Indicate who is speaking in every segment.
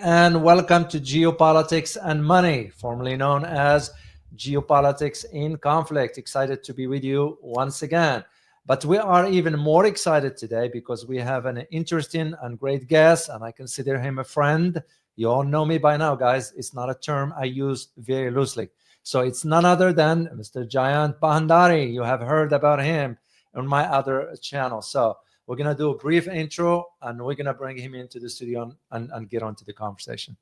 Speaker 1: And welcome to Geopolitics and Money, formerly known as Geopolitics in Conflict. Excited to be with you once again. But we are even more excited today because we have an interesting and great guest, and I consider him a friend. You all know me by now, guys. It's not a term I use very loosely. So it's none other than Mr. Jayant Bhandari. You have heard about him on my other channel. So we're going to do a brief intro and we're going to bring him into the studio and get on to the conversation.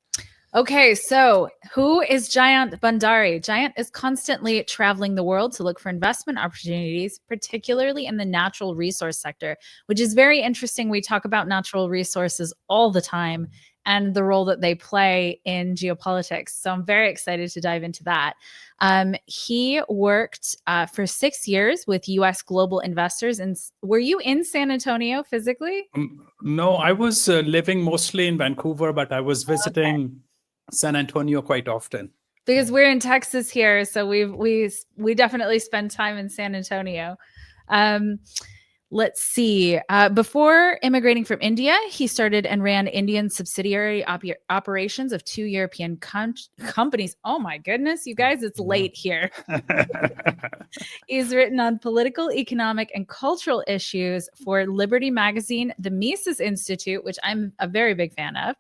Speaker 2: Okay, so who is Jayant Bhandari? Jayant is constantly traveling the world to look for investment opportunities, particularly in the natural resource sector, which is very interesting. We talk about natural resources all the time and the role that they play in geopolitics. So I'm very excited to dive into that. He worked for 6 years with U.S. global investors. And were you in San Antonio physically?
Speaker 3: No, I was living mostly in Vancouver, but I was visiting San Antonio quite often.
Speaker 2: Because we're in Texas here, so we definitely spend time in San Antonio. Let's see. Before immigrating from India, he started and ran Indian subsidiary operations of 2 European companies. Oh my goodness, you guys, it's late here. He's written on political, economic, and cultural issues for Liberty Magazine, the Mises Institute, which I'm a very big fan of,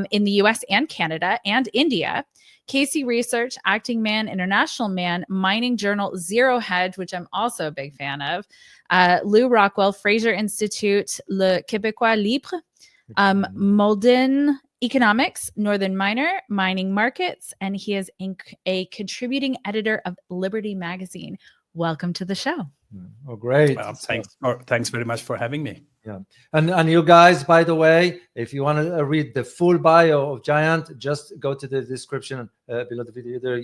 Speaker 2: in the US and Canada and India. Casey Research, Acting Man, International Man, Mining Journal, Zero Hedge, which I'm also a big fan of, Lou Rockwell, Fraser Institute, Le Québécois Libre, Malden Economics, Northern Miner, Mining Markets, and he is a contributing editor of Liberty Magazine. Welcome to the show.
Speaker 1: Oh, great.
Speaker 3: Thanks very much for having me.
Speaker 1: Yeah. And you guys, by the way, if you want to read the full bio of Jayant, just go to the description below the video. There,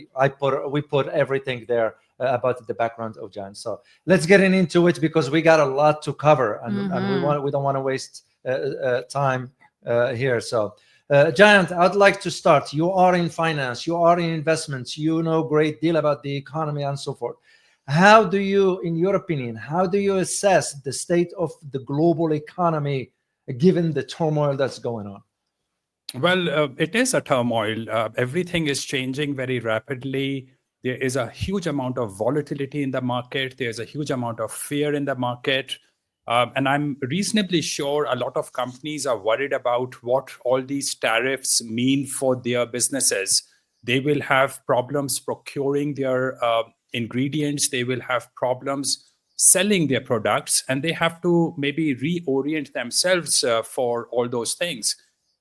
Speaker 1: we put everything there about the background of Jayant. So let's get into it because we got a lot to cover, and we don't want to waste time here. So, Jayant, I'd like to start. You are in finance, you are in investments, you know a great deal about the economy and so forth. How do you, in your opinion, how do you assess the state of the global economy given the turmoil that's going on?
Speaker 3: Well, it is a turmoil. Everything is changing very rapidly. There is a huge amount of volatility in the market. There's a huge amount of fear in the market. And I'm reasonably sure a lot of companies are worried about what all these tariffs mean for their businesses. They will have problems procuring their ingredients. They will have problems selling their products, and they have to maybe reorient themselves for all those things.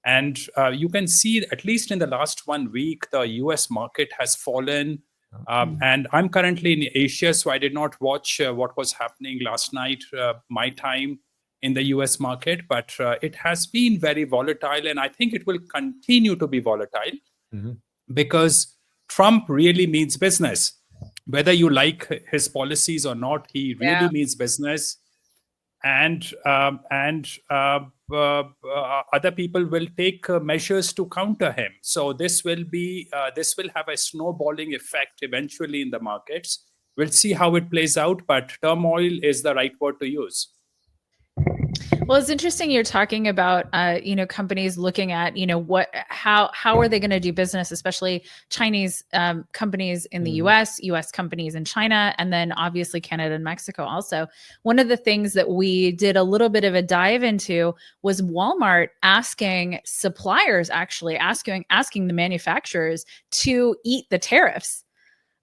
Speaker 3: And you can see, at least in the last 1 week, the US market has fallen. And I'm currently in Asia, so I did not watch what was happening last night, my time in the US market, but it has been very volatile, and I think it will continue to be volatile because Trump really means business. Whether you like his policies or not, he really means business. And other people will take measures to counter him. So this will have a snowballing effect eventually in the markets. We'll see how it plays out, but turmoil is the right word to use.
Speaker 2: Well, it's interesting you're talking about, companies looking at, how are they going to do business, especially Chinese companies in the US companies in China, and then obviously Canada and Mexico also. One of the things that we did a little bit of a dive into was Walmart asking suppliers, actually asking the manufacturers to eat the tariffs.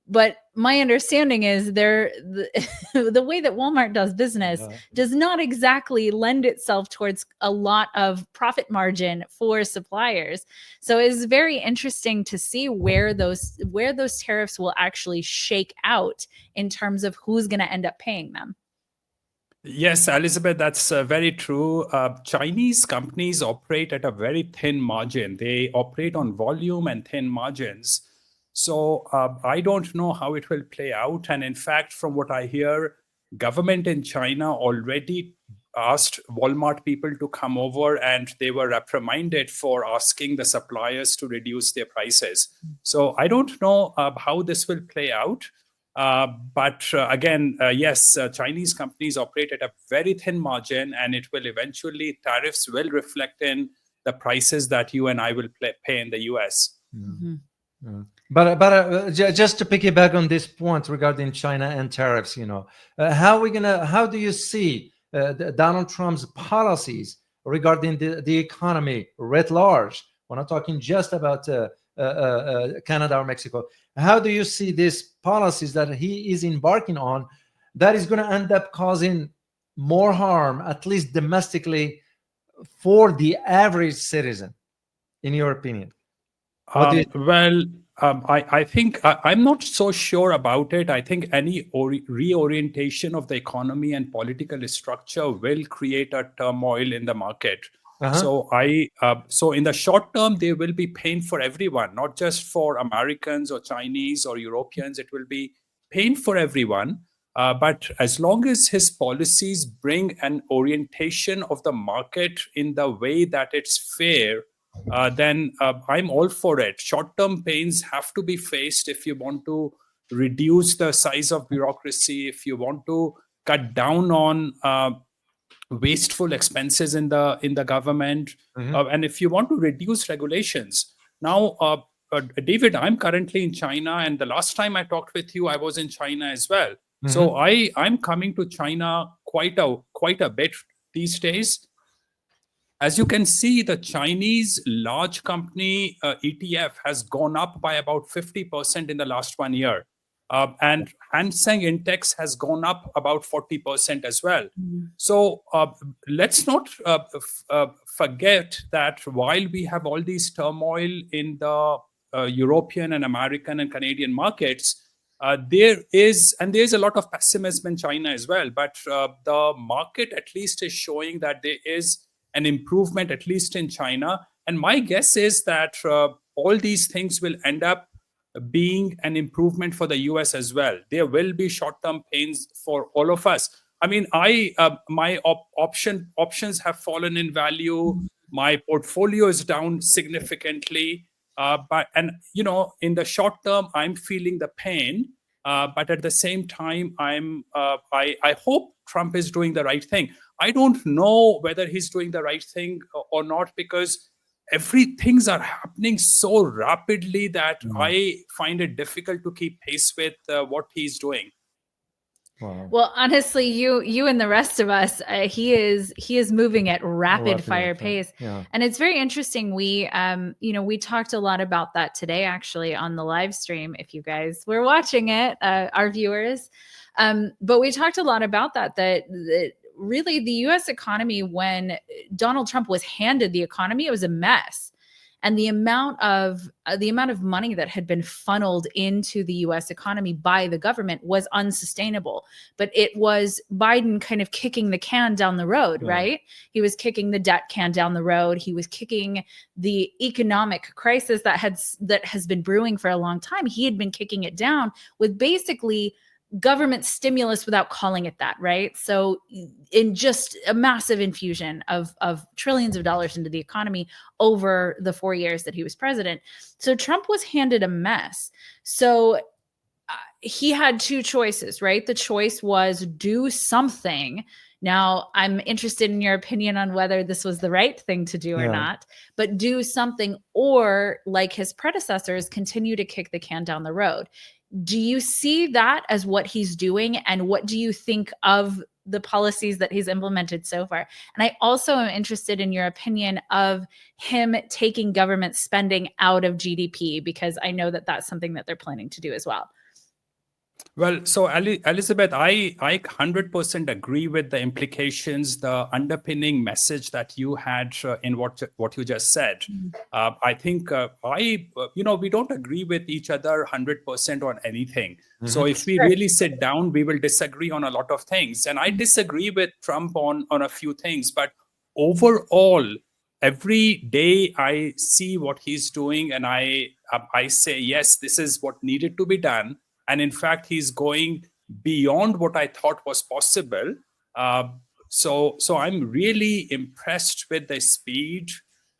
Speaker 2: But my understanding is the way that Walmart does business does not exactly lend itself towards a lot of profit margin for suppliers. So it's very interesting to see where those tariffs will actually shake out in terms of who's going to end up paying them.
Speaker 3: Yes, Elizabeth, that's very true. Chinese companies operate at a very thin margin. They operate on volume and thin margins. So I don't know how it will play out. And in fact, from what I hear, government in China already asked Walmart people to come over, and they were reprimanded for asking the suppliers to reduce their prices. So I don't know how this will play out. But again, yes, Chinese companies operate at a very thin margin, and it will eventually, tariffs will reflect in the prices that you and I will pay in the US.
Speaker 2: Mhm.
Speaker 1: But just to piggyback on this point regarding China and tariffs, how do you see Donald Trump's policies regarding the economy writ large? We're not talking just about Canada or Mexico. How do you see these policies that he is embarking on that is going to end up causing more harm, at least domestically, for the average citizen, in your opinion? What do you
Speaker 3: I think I'm not so sure about it. I think any reorientation of the economy and political structure will create a turmoil in the market. So in the short term, they will be pain for everyone, not just for Americans or Chinese or Europeans. It will be pain for everyone. But as long as his policies bring an orientation of the market in the way that it's fair, then I'm all for it. Short-term pains have to be faced if you want to reduce the size of bureaucracy, if you want to cut down on wasteful expenses in the government, and if you want to reduce regulations. Now, David, I'm currently in China, and the last time I talked with you, I was in China as well. So I'm coming to China quite a bit these days. As you can see, the Chinese large company ETF has gone up by about 50% in the last 1 year. And Hang Seng Index has gone up about 40% as well. So let's not forget that while we have all these turmoil in the European and American and Canadian markets, there's a lot of pessimism in China as well. But the market at least is showing that there is an improvement, at least in China. And my guess is that all these things will end up being an improvement for the US as well. There will be short-term pains for all of us. I mean, my options have fallen in value. My portfolio is down significantly. But in the short term, I'm feeling the pain. But at the same time, I hope Trump is doing the right thing. I don't know whether he's doing the right thing or not, because things are happening so rapidly that I find it difficult to keep pace with what he's doing.
Speaker 1: Wow.
Speaker 2: Well, honestly, you and the rest of us, he is moving at rapid fire pace.
Speaker 1: Yeah.
Speaker 2: And it's very interesting. We talked a lot about that today, actually, on the live stream. If you guys were watching it, our viewers, but we talked a lot about that really the U.S. economy, when Donald Trump was handed the economy, it was a mess. And the amount of money that had been funneled into the U.S. economy by the government was unsustainable. But it was Biden kind of kicking the can down the road, right? He was kicking the debt can down the road. He was kicking the economic crisis that has been brewing for a long time. He had been kicking it down with basically government stimulus without calling it that, right? So in just a massive infusion of trillions of dollars into the economy over the 4 years that he was president. So Trump was handed a mess. So he had two choices, right? The choice was do something. Now, I'm interested in your opinion on whether this was the right thing to do or not, but do something, or like his predecessors, continue to kick the can down the road. Do you see that as what he's doing? And what do you think of the policies that he's implemented so far? And I also am interested in your opinion of him taking government spending out of GDP, because I know that that's something that they're planning to do as well.
Speaker 3: Well, so Elizabeth, I 100% agree with the implications, the underpinning message that you had in what you just said. I think we don't agree with each other 100% on anything. So if we really sit down, we will disagree on a lot of things. And I disagree with Trump on a few things. But overall, every day I see what he's doing, and I say, yes, this is what needed to be done. And in fact, he's going beyond what I thought was possible. So I'm really impressed with the speed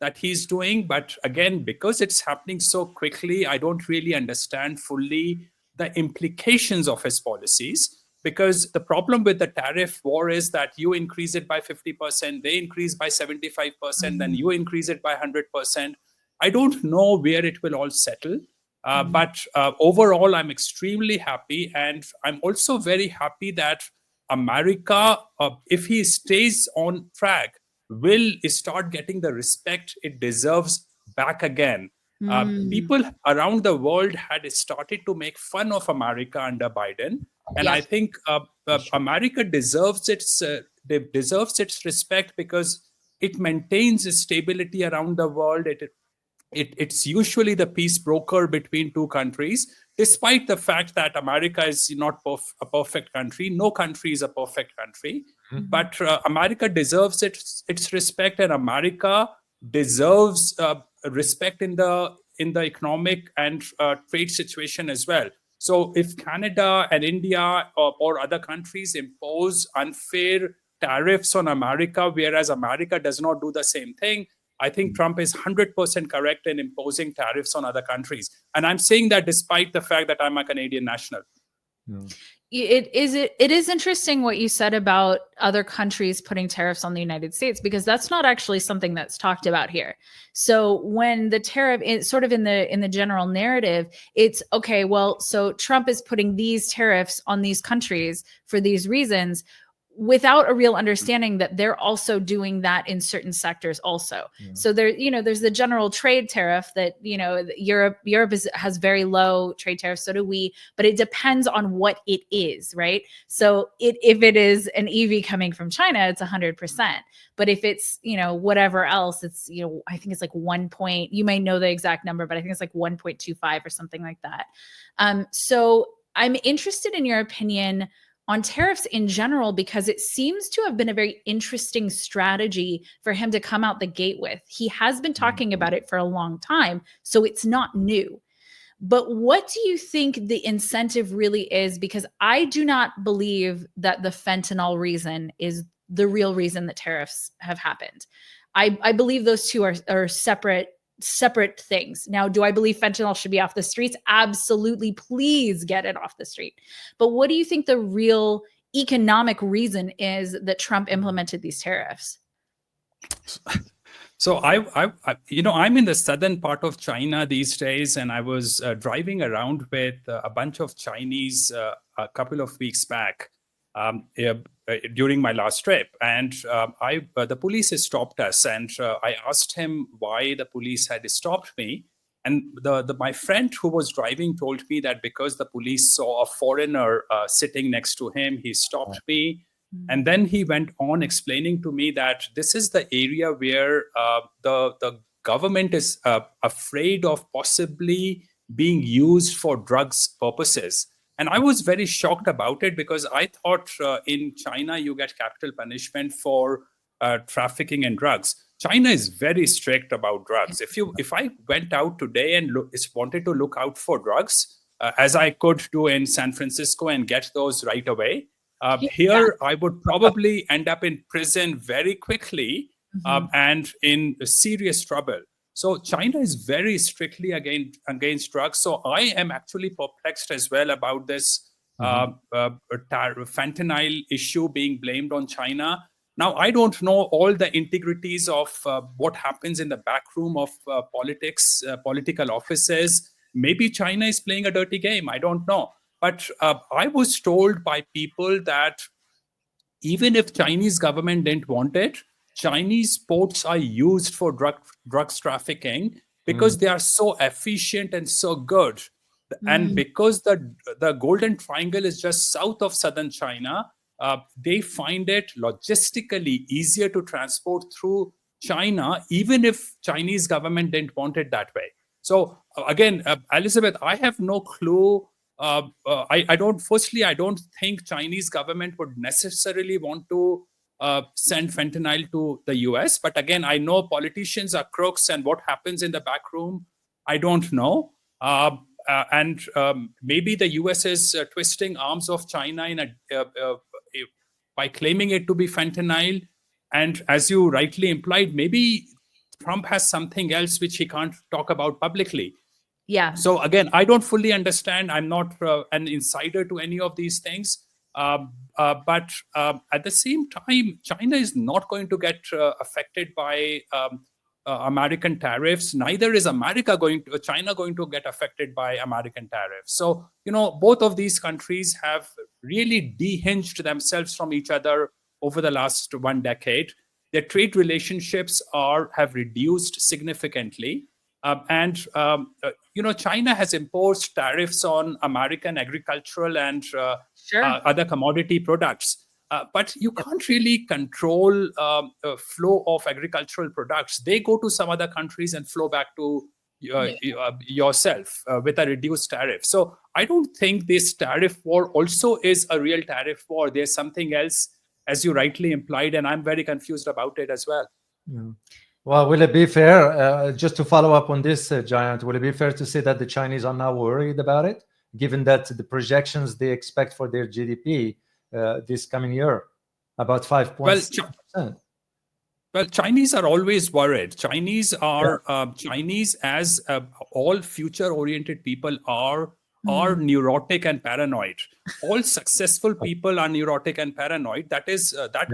Speaker 3: that he's doing. But again, because it's happening so quickly, I don't really understand fully the implications of his policies. because the problem with the tariff war is that you increase it by 50%, they increase by 75%, then you increase it by 100%. I don't know where it will all settle. But overall, I'm extremely happy. And I'm also very happy that America, if he stays on track, will start getting the respect it deserves back again. People around the world had started to make fun of America under Biden. And I think America deserves its respect because it maintains stability around the world. It's usually the peace broker between two countries, despite the fact that America is not a perfect country. No country is a perfect country. But America deserves its respect, and America deserves respect in the economic and trade situation as well. So if Canada and India or other countries impose unfair tariffs on America, whereas America does not do the same thing, I think Trump is 100% correct in imposing tariffs on other countries. And I'm saying that despite the fact that I'm a Canadian national.
Speaker 2: It is interesting what you said about other countries putting tariffs on the United States, because that's not actually something that's talked about here. So when the tariff is sort of in the general narrative, it's okay, well, so Trump is putting these tariffs on these countries for these reasons, without a real understanding that they're also doing that in certain sectors also. So there's the general trade tariff that, Europe has very low trade tariffs, so do we, but it depends on what it is, right? So if it is an EV coming from China, it's 100%. But if it's, whatever else, it's, I think it's like you may know the exact number, but I think it's like 1.25 or something like that. So I'm interested in your opinion on tariffs in general, because it seems to have been a very interesting strategy for him to come out the gate with. He has been talking about it for a long time, so it's not new. But what do you think the incentive really is? Because I do not believe that the fentanyl reason is the real reason that tariffs have happened. I believe those two are separate things. Now, do I believe fentanyl should be off the streets? Absolutely. Please get it off the street. But what do you think the real economic reason is that Trump implemented these tariffs?
Speaker 3: So I'm in the southern part of China these days, and I was driving around with a bunch of Chinese a couple of weeks back during my last trip, and the police had stopped us, and I asked him why the police had stopped me, and my friend who was driving told me that because the police saw a foreigner sitting next to him, he stopped me. And then he went on explaining to me that this is the area where the government is afraid of possibly being used for drugs purposes. And I was very shocked about it, because I thought in China you get capital punishment for trafficking in drugs. China is very strict about drugs. If I went out today and wanted to look out for drugs, as I could do in San Francisco and get those right away, here I would probably end up in prison very quickly and in serious trouble. So China is very strictly against drugs. So I am actually perplexed as well about this fentanyl issue being blamed on China. Now, I don't know all the integrities of what happens in the back room of politics, political offices. Maybe China is playing a dirty game. I don't know. But I was told by people that even if Chinese government didn't want it, Chinese ports are used for drugs trafficking because they are so efficient and so good. And because the Golden Triangle is just south of southern China, they find it logistically easier to transport through China, even if Chinese government didn't want it that way. So again, Elizabeth, I have no clue. I don't think Chinese government would necessarily want to send fentanyl to the US. But again, I know politicians are crooks, and what happens in the back room, I don't know. And maybe the US is twisting arms of China by claiming it to be fentanyl. And as you rightly implied, maybe Trump has something else which he can't talk about publicly.
Speaker 2: Yeah.
Speaker 3: So again, I don't fully understand. I'm not an insider to any of these things. But at the same time, China is not going to get affected by American tariffs. Neither is China going to get affected by American tariffs. So, both of these countries have really dehinged themselves from each other over the last 1 decade. Their trade relationships have reduced significantly. China has imposed tariffs on American agricultural and
Speaker 2: Sure.
Speaker 3: other commodity products. But you can't really control flow of agricultural products. They go to some other countries and flow back to yourself with a reduced tariff. So I don't think this tariff war also is a real tariff war. There's something else, as you rightly implied, and I'm very confused about it as well.
Speaker 1: Yeah. Well, will it be fair, just to follow up on this, Jayant, will it be fair to say that the Chinese are now worried about it, given that the projections they expect for their GDP this coming year, about 5.6%?
Speaker 3: Well, Chinese are always worried. Chinese, as all future-oriented people are neurotic and paranoid. All successful people are neurotic and paranoid. That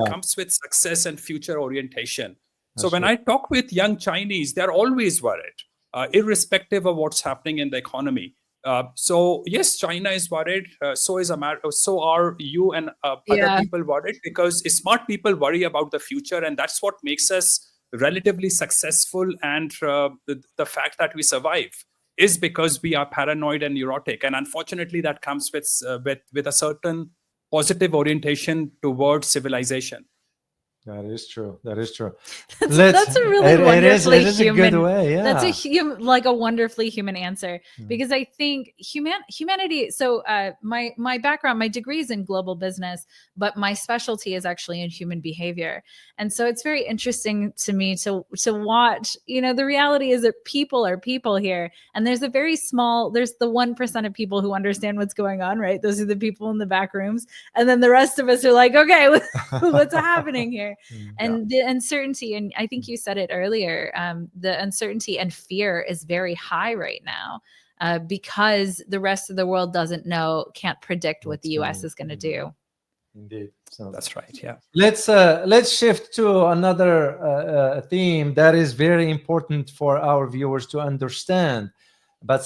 Speaker 3: comes with success and future orientation. So when I talk with young Chinese, they're always worried, irrespective of what's happening in the economy. So yes, China is worried. So is America. So are you and other people worried, because smart people worry about the future, and that's what makes us relatively successful. And the fact that we survive is because we are paranoid and neurotic. And unfortunately, that comes with a certain positive orientation towards civilization.
Speaker 1: That is true. That is true.
Speaker 2: That's a really wonderfully human.
Speaker 1: A good way, yeah.
Speaker 2: That's a wonderfully human answer, because I think humanity. So my background, my degree is in global business, but my specialty is actually in human behavior. And so it's very interesting to me to watch. The reality is that people are people here, and there's there's the 1% of people who understand what's going on, right? Those are the people in the back rooms, and then the rest of us are like, okay, what's happening here? And the uncertainty, and I think you said it earlier, the uncertainty and fear is very high right now, because the rest of the world can't predict what the US is going to do.
Speaker 1: Indeed. So
Speaker 3: that's right. Yeah.
Speaker 1: Let's shift to another theme that is very important for our viewers to understand, but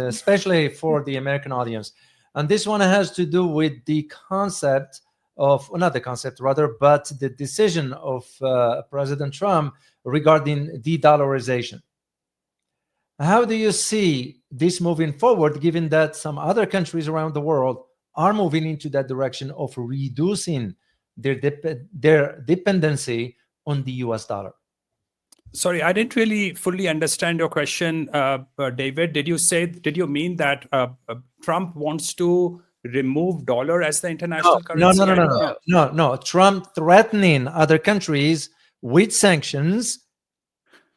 Speaker 1: especially for the American audience. And this one has to do with the concept of, not the concept rather, but the decision of President Trump regarding de-dollarization. How do you see this moving forward, given that some other countries around the world are moving into that direction of reducing their dependency on the US dollar?
Speaker 3: Sorry, I didn't really fully understand your question, David. Did you mean that Trump wants to remove dollar as the international currency?
Speaker 1: No. Trump threatening other countries with sanctions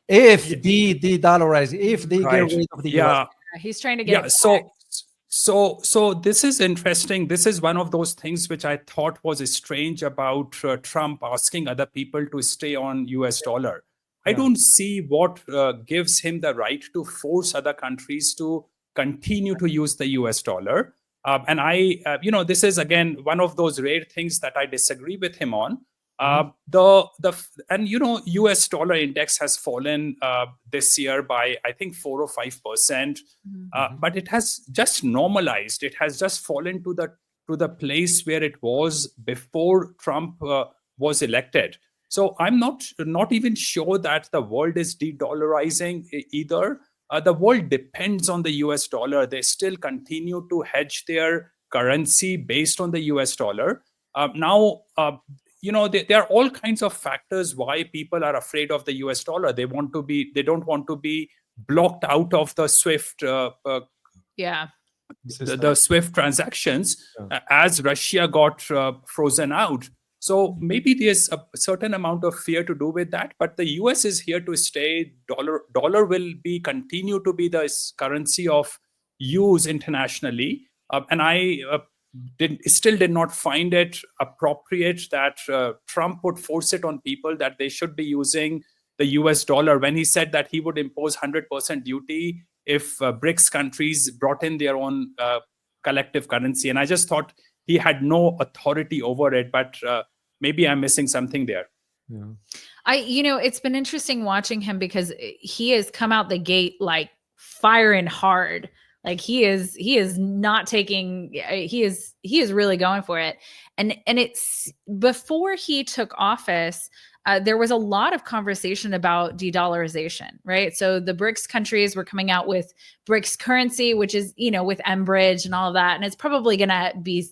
Speaker 1: if they de-dollarize, if they get rid of the US.
Speaker 2: He's trying to get
Speaker 3: So this is interesting. This is one of those things which I thought was strange about Trump asking other people to stay on US dollar. I don't see what gives him the right to force other countries to continue to use the US dollar. And this is again one of those rare things that I disagree with him on. US dollar index has fallen this year by I think 4 or 5%, but it has just normalized. It has just fallen to the place where it was before Trump was elected. So I'm not even sure that the world is de-dollarizing either. The world depends on the US dollar. They still continue to hedge their currency based on the US dollar. There are all kinds of factors why people are afraid of the US dollar. They don't want to be blocked out of the SWIFT the SWIFT transactions as Russia got frozen out. So maybe there's a certain amount of fear to do with that, but the US is here to stay. Dollar will continue to be the currency of use internationally. And I still did not find it appropriate that Trump would force it on people that they should be using the US dollar when he said that he would impose 100% duty if BRICS countries brought in their own collective currency. And I just thought he had no authority over it, but maybe I'm missing something there.
Speaker 1: Yeah.
Speaker 2: It's been interesting watching him because he has come out the gate like firing hard. Like he is not taking, he is really going for it. And it's before he took office, there was a lot of conversation about de-dollarization, right? So the BRICS countries were coming out with BRICS currency, which is, with Enbridge and all of that. And it's probably going to be,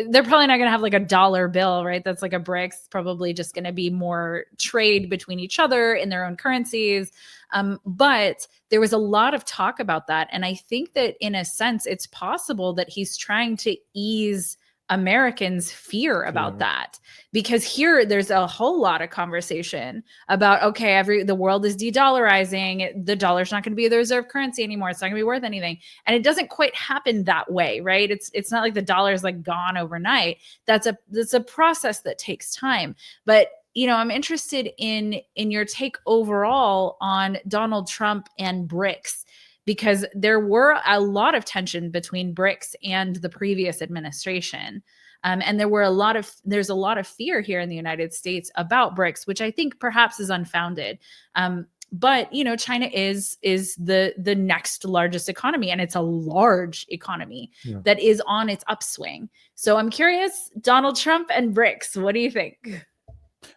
Speaker 2: they're probably not going to have like a dollar bill, right? That's like a BRICS. It's probably just going to be more trade between each other in their own currencies. But there was a lot of talk about that. And I think that in a sense, it's possible that he's trying to ease Americans' fear about that, because here there's a whole lot of conversation about, okay, the world is de-dollarizing. The dollar's not going to be the reserve currency anymore. It's not going to be worth anything. And it doesn't quite happen that way, right? It's not like the dollar is like gone overnight. That's a process that takes time. But I'm interested in your take overall on Donald Trump and BRICS, because there were a lot of tension between BRICS and the previous administration. And there's a lot of fear here in the United States about BRICS, which I think perhaps is unfounded. But China is the next largest economy, and it's a large economy that is on its upswing. So I'm curious, Donald Trump and BRICS, what do you think?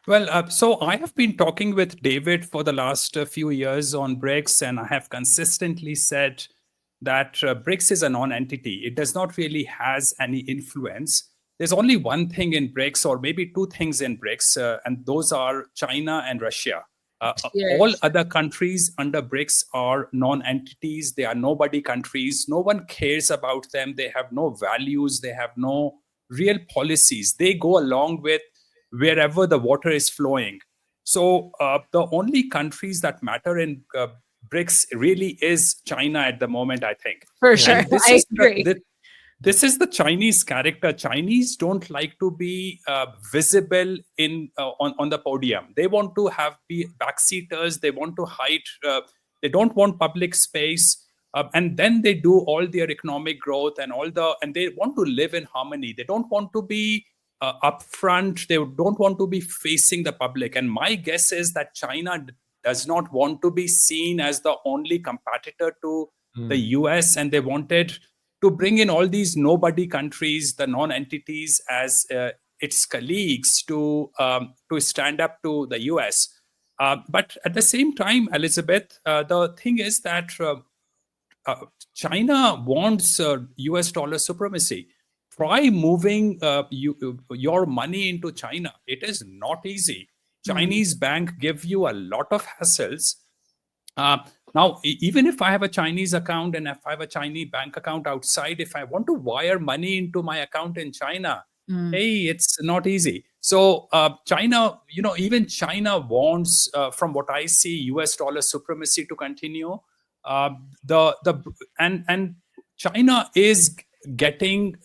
Speaker 3: Well, so I have been talking with David for the last few years on BRICS, and I have consistently said that BRICS is a non-entity. It does not really has any influence. There's only one thing in BRICS, or maybe two things in BRICS, and those are China and Russia. All other countries under BRICS are non-entities. They are nobody countries. No one cares about them. They have no values. They have no real policies. They go along with wherever the water is flowing. So the only countries that matter in BRICS really is China at the moment, I think.
Speaker 2: For sure. I agree.
Speaker 3: This is the Chinese character. Chinese don't like to be visible on the podium. They want to be backseaters. They want to hide. They don't want public space. And then they do all their economic growth and they want to live in harmony. They don't want to be up front. They don't want to be facing the public. And my guess is that China does not want to be seen as the only competitor to the US, and they wanted to bring in all these nobody countries, the non-entities, as its colleagues to stand up to the US. But at the same time, Elizabeth, the thing is that China wants US dollar supremacy. Try moving your money into China. It is not easy. Chinese bank give you a lot of hassles. Now, even if I have a Chinese account and if I have a Chinese bank account outside, if I want to wire money into my account in China, hey, it's not easy. So China, even China wants, from what I see, US dollar supremacy to continue. And China is getting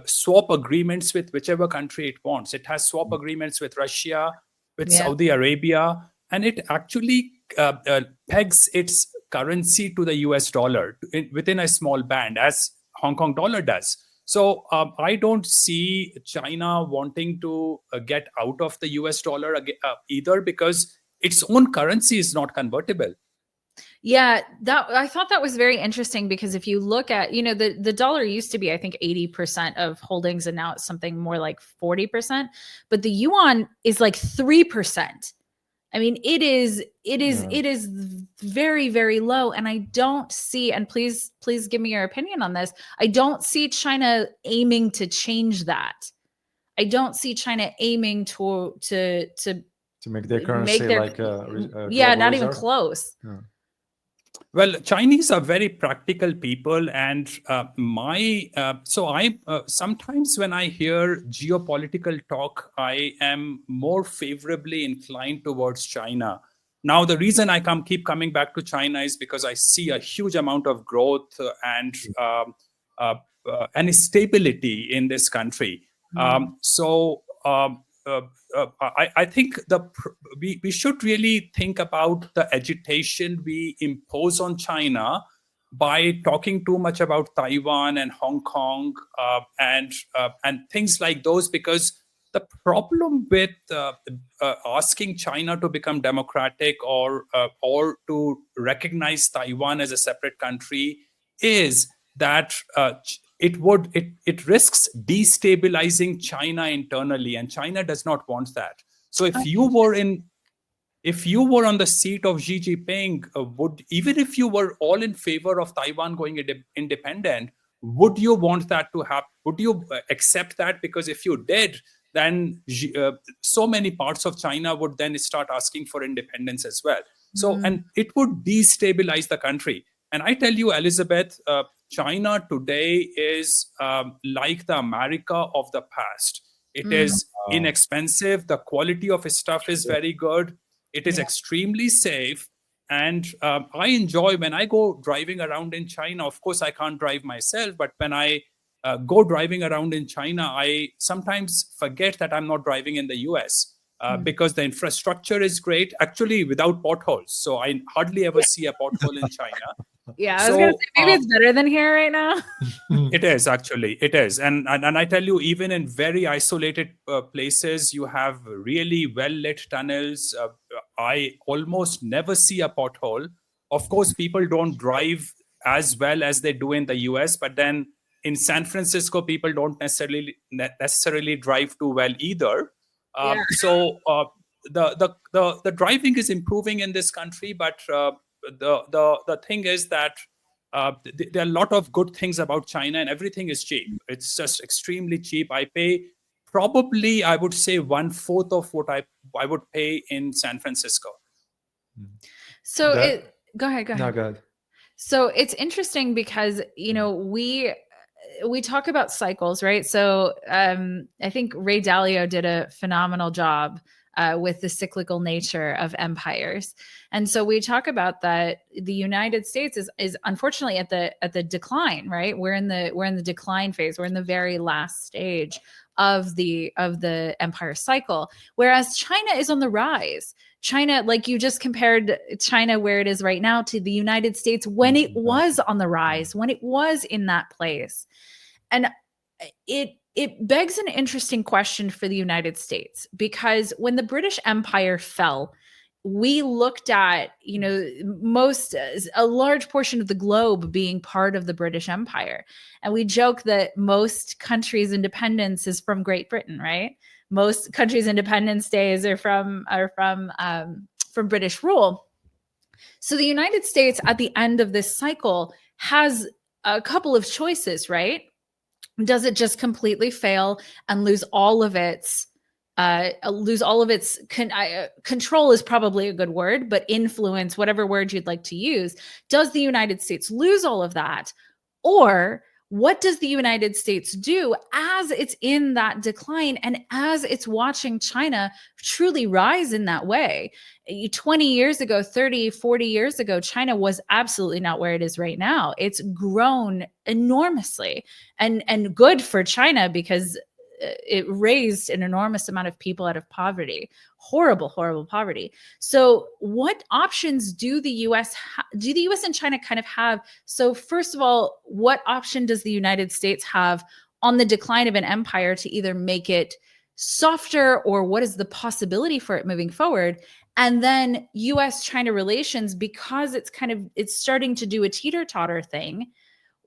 Speaker 3: swap agreements with whichever country it wants. It has swap agreements with Russia, with Saudi Arabia, and it actually pegs its currency to the US dollar within a small band, as Hong Kong dollar does. So I don't see China wanting to get out of the US dollar either, because its own currency is not convertible.
Speaker 2: Yeah, I thought that was very interesting, because if you look at, the dollar used to be, I think, 80% of holdings, and now it's something more like 40%, but the yuan is like 3%. I mean, it is very, very low. And I don't see, and please give me your opinion on this, I don't see China aiming to change that. I don't see China aiming to
Speaker 1: make their currency like
Speaker 2: not even close.
Speaker 1: Yeah.
Speaker 3: Well, Chinese are very practical people, and sometimes when I hear geopolitical talk, I am more favorably inclined towards China. Now, the reason I keep coming back to China is because I see a huge amount of growth and stability in this country. I think we should really think about the agitation we impose on China, by talking too much about Taiwan and Hong Kong and things like those, because the problem with asking China to become democratic or to recognize Taiwan as a separate country is that it risks destabilizing China internally, and China does not want that. So if you were on the seat of Xi Jinping, would, even if you were all in favor of Taiwan going independent, would you want that to happen? Would you accept that? Because if you did, then so many parts of China would then start asking for independence as well. So, and it would destabilize the country. And I tell you, Elizabeth, China today is like the America of the past. It is inexpensive. The quality of its stuff is very good. It is extremely safe. And I enjoy when I go driving around in China. Of course, I can't drive myself, but when I go driving around in China, I sometimes forget that I'm not driving in the US because the infrastructure is great, actually without potholes. So I hardly ever see a pothole in China.
Speaker 2: Yeah, I was gonna say maybe it's better than here right now.
Speaker 3: It is actually, it is, and I tell you, even in very isolated places, you have really well lit tunnels. I almost never see a pothole. Of course, people don't drive as well as they do in the US, but then in San Francisco, people don't necessarily drive too well either. So the driving is improving in this country, but the thing is that there are a lot of good things about China, and everything is cheap. It's just extremely cheap. I pay probably, I would say, 1/4 of what I would pay in San Francisco.
Speaker 2: So go ahead.
Speaker 1: No, go ahead.
Speaker 2: So it's interesting because, you know, we talk about cycles, right? So I think Ray Dalio did a phenomenal job with the cyclical nature of empires. And so we talk about that the United States is unfortunately at the decline, right? We're in the decline phase. We're in the very last stage of the empire cycle, whereas China is on the rise. China, like you just compared China where it is right now to the United States when it was on the rise, when it was in that place. And it begs an interesting question for the United States, because when the British Empire fell, we looked at, you know, a large portion of the globe being part of the British Empire. And we joke that most countries' independence is from Great Britain, right? Most countries' independence days are from British rule. So the United States at the end of this cycle has a couple of choices, right? Does it just completely fail and lose all of its control is probably a good word, but influence, whatever word you'd like to use? Does the United States lose all of that? Or what does the United States do as it's in that decline and as it's watching China truly rise in that way? 20 years ago, 30, 40 years ago, China was absolutely not where it is right now. It's grown enormously, and good for China, because it raised an enormous amount of people out of poverty, horrible poverty. So what options do the US and China kind of have? So first of all, what option does the United States have on the decline of an empire to either make it softer, or what is the possibility for it moving forward? And then US-China relations, because it's starting to do a teeter-totter thing,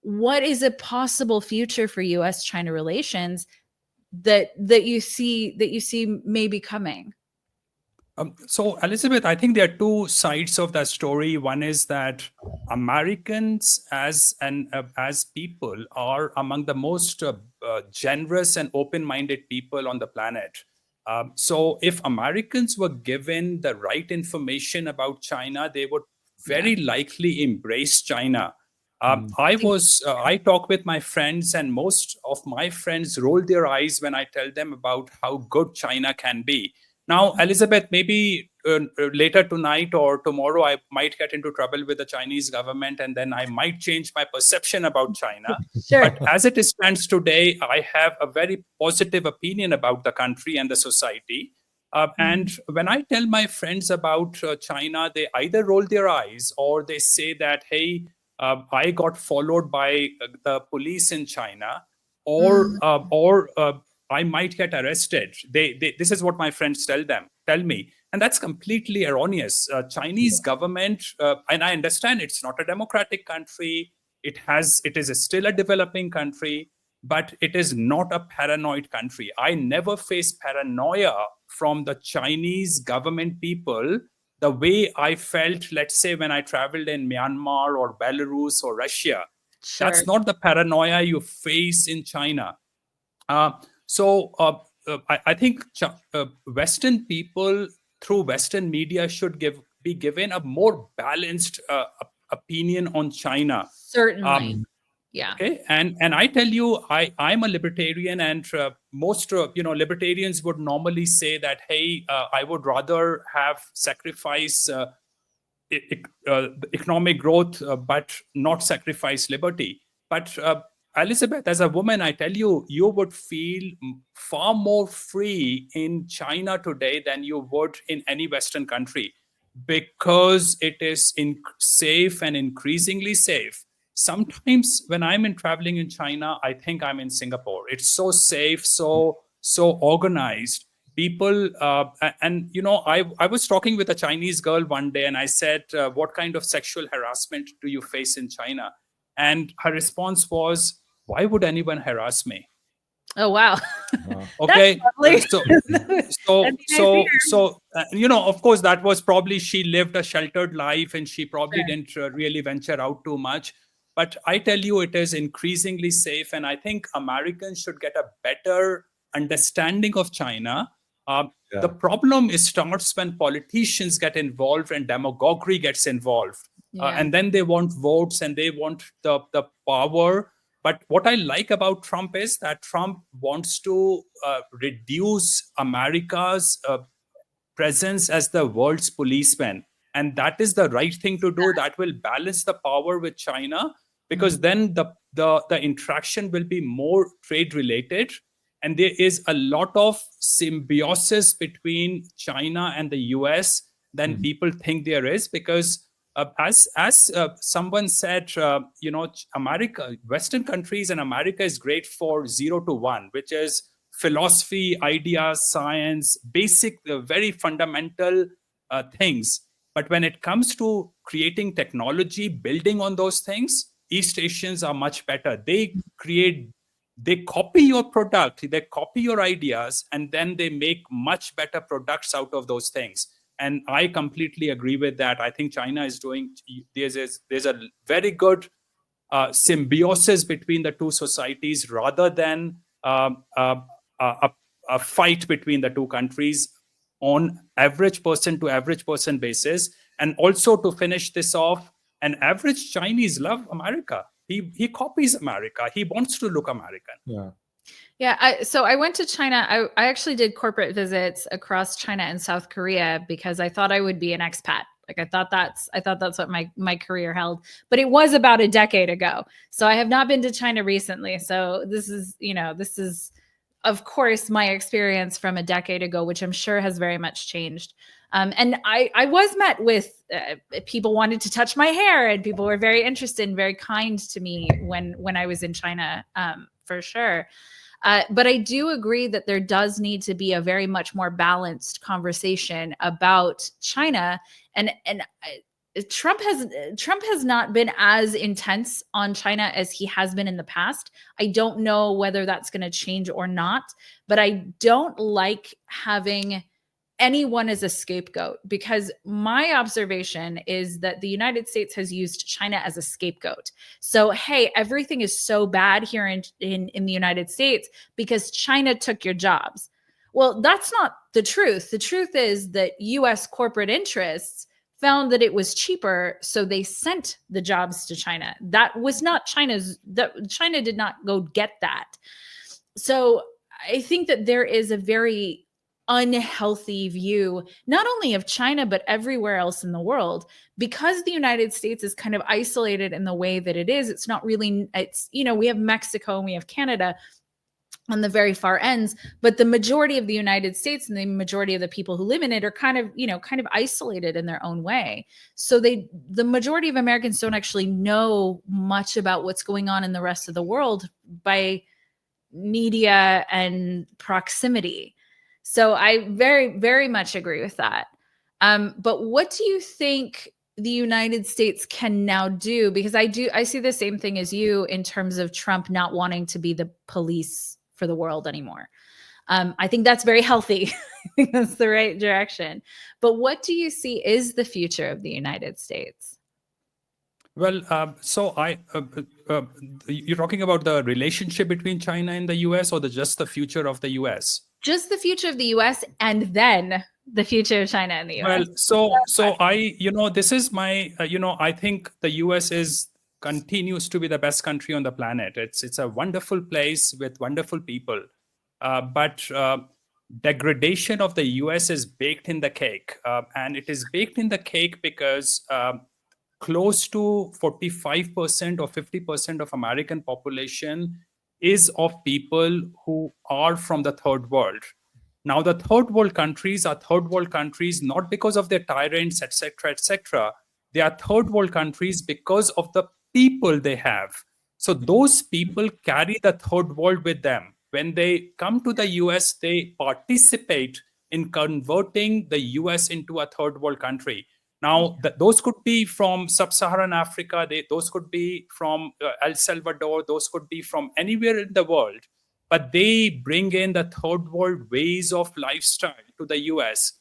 Speaker 2: what is a possible future for US-China relations that you see maybe coming?
Speaker 3: So, Elizabeth, I think there are two sides of that story. One is that Americans as people are among the most generous and open-minded people on the planet. So if Americans were given the right information about China, they would very likely embrace China. I talk with my friends, and most of my friends roll their eyes when I tell them about how good China can be. Now, Elizabeth, maybe later tonight or tomorrow, I might get into trouble with the Chinese government, and then I might change my perception about China.
Speaker 2: Sure.
Speaker 3: But as it stands today, I have a very positive opinion about the country and the society. And when I tell my friends about China, they either roll their eyes or they say that, hey, I got followed by the police in China, or I might get arrested. This is what my friends tell me, and that's completely erroneous. Chinese government, and I understand it's not a democratic country. It is still a developing country, but it is not a paranoid country. I never faced paranoia from the Chinese government people the way I felt, let's say, when I traveled in Myanmar or Belarus or Russia.
Speaker 2: Sure.
Speaker 3: That's not the paranoia you face in China. I think Western people through Western media should be given a more balanced opinion on China.
Speaker 2: Certainly. Yeah.
Speaker 3: Okay, and I tell you, I'm a libertarian, and most libertarians would normally say that, hey, I would rather have sacrifice economic growth, but not sacrifice liberty. But Elizabeth, as a woman, I tell you, you would feel far more free in China today than you would in any Western country, because it is safe and increasingly safe. Sometimes when I'm traveling in China, I think I'm in Singapore. It's so safe, so organized. People, and I was talking with a Chinese girl one day, and I said, what kind of sexual harassment do you face in China? And her response was, why would anyone harass me?
Speaker 2: Oh, wow.
Speaker 3: Okay.
Speaker 2: So
Speaker 3: Of course, that was probably, she lived a sheltered life and she probably didn't really venture out too much. But I tell you, it is increasingly safe. And I think Americans should get a better understanding of China. The problem starts when politicians get involved and demagoguery gets involved. And then they want votes and they want the power. But what I like about Trump is that Trump wants to reduce America's presence as the world's policeman. And that is the right thing to do. That will balance the power with China, because then the interaction will be more trade related. And there is a lot of symbiosis between China and the US than people think there is, because as someone said, America, Western countries and America is great for 0 to 1, which is philosophy, ideas, science, basic, very fundamental things. But when it comes to creating technology, building on those things, East Asians are much better. They copy your product, they copy your ideas, and then they make much better products out of those things. And I completely agree with that. I think China is doing, there's a very good symbiosis between the two societies, rather than a fight between the two countries on average person to average person basis. And also, to finish this off, an average Chinese love America. He copies America. He wants to look American.
Speaker 2: Yeah. So I went to China. I actually did corporate visits across China and South Korea because I thought I would be an expat. Like I thought that's what my career held, but it was about a decade ago. So I have not been to China recently. So this is of course my experience from a decade ago, which I'm sure has very much changed. And I was met with people wanted to touch my hair, and people were very interested and very kind to me when I was in China, for sure. But I do agree that there does need to be a very much more balanced conversation about China, and Trump has not been as intense on China as he has been in the past. I don't know whether that's going to change or not, but I don't like having anyone as a scapegoat, because my observation is that the United States has used China as a scapegoat. So, hey, everything is so bad here in the United States because China took your jobs. Well, that's not the truth. The truth is that US corporate interests found that it was cheaper, so they sent the jobs to China. That was not China did not go get that. So I think that there is a very unhealthy view, not only of China, but everywhere else in the world, because the United States is kind of isolated in the way that it is. It's not really, we have Mexico and we have Canada. on the very far ends, but the majority of the United States and the majority of the people who live in it are kind of isolated in their own way. So the majority of Americans don't actually know much about what's going on in the rest of the world by media and proximity. So I very, very much agree with that. But what do you think the United States can now do? Because I see the same thing as you in terms of Trump not wanting to be the police for the world anymore. I think that's very healthy. I think that's the right direction. But what do you see is the future of the United States?
Speaker 3: Well, you're talking about the relationship between China and the US, or just the future of the US?
Speaker 2: Just the future of the US, and then the future of China and the US.
Speaker 3: Well, this is my, I think the US continues to be the best country on the planet. It's a wonderful place with wonderful people, but degradation of the US is baked in the cake, and it is baked in the cake because close to 45% or 50% of American population is of people who are from the third world. Now, the third world countries are third world countries not because of their tyrants, etc., etc. They are third world countries because of the people they have. So those people carry the third world with them. When they come to the US, they participate in converting the US into a third world country. Now, those could be from sub-Saharan Africa, those could be from El Salvador, those could be from anywhere in the world, but they bring in the third world ways of lifestyle to the US,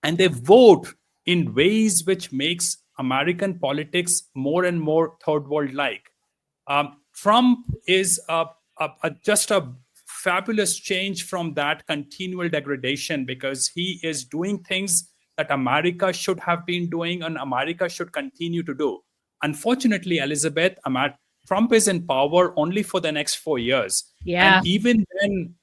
Speaker 3: and they vote in ways which makes American politics more and more third world-like. Trump is just a fabulous change from that continual degradation, because he is doing things that America should have been doing and America should continue to do. Unfortunately, Elizabeth, Trump is in power only for the next 4 years.
Speaker 2: Yeah.
Speaker 3: And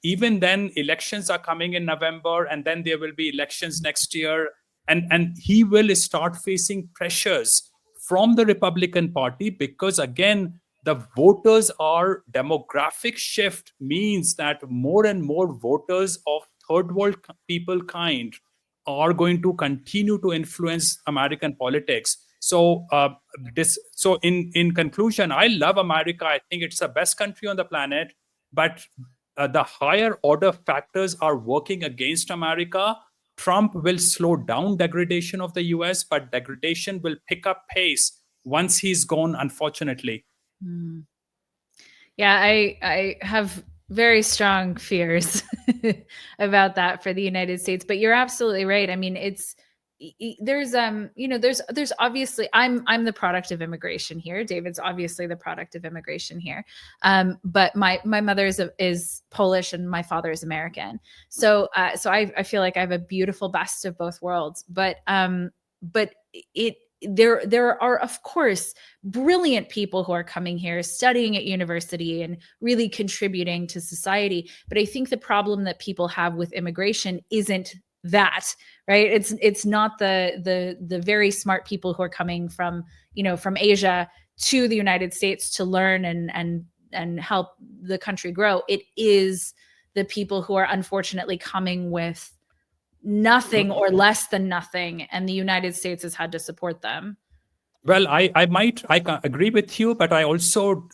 Speaker 3: even then, elections are coming in November, and then there will be elections next year. And he will start facing pressures from the Republican Party, because again, the voters are demographic shift means that more and more voters of third world people kind are going to continue to influence American politics. So in conclusion, I love America. I think it's the best country on the planet, but the higher order factors are working against America. Trump will slow down degradation of the US, but degradation will pick up pace once he's gone, unfortunately.
Speaker 2: Yeah, I have very strong fears about that for the United States, but you're absolutely right. I mean, there's obviously I'm the product of immigration here. David's obviously the product of immigration here. But my mother is Polish and my father is American. So I feel like I have a beautiful best of both worlds. But there are, of course, brilliant people who are coming here, studying at university and really contributing to society. But I think the problem that people have with immigration isn't that, right? It's not the very smart people who are coming from Asia to the United States to learn and help the country grow. It is the people who are unfortunately coming with nothing or less than nothing, and the United States has had to support them.
Speaker 3: Well, I can agree with you, but I also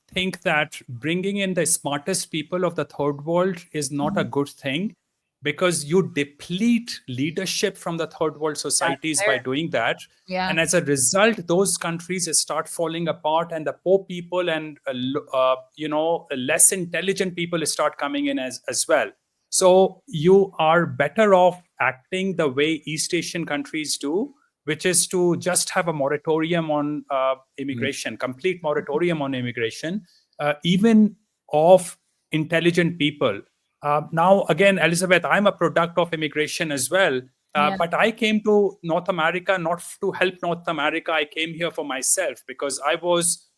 Speaker 3: think that bringing in the smartest people of the third world is not a good thing, because you deplete leadership from the third world societies by doing that.
Speaker 2: Yeah.
Speaker 3: And as a result, those countries start falling apart, and the poor people and less intelligent people start coming in as well. So you are better off acting the way East Asian countries do, which is to just have a moratorium on immigration, complete moratorium on immigration, even of intelligent people. Now, again, Elizabeth, I'm a product of immigration as well. But I came to North America not to help North America. I came here for myself because I was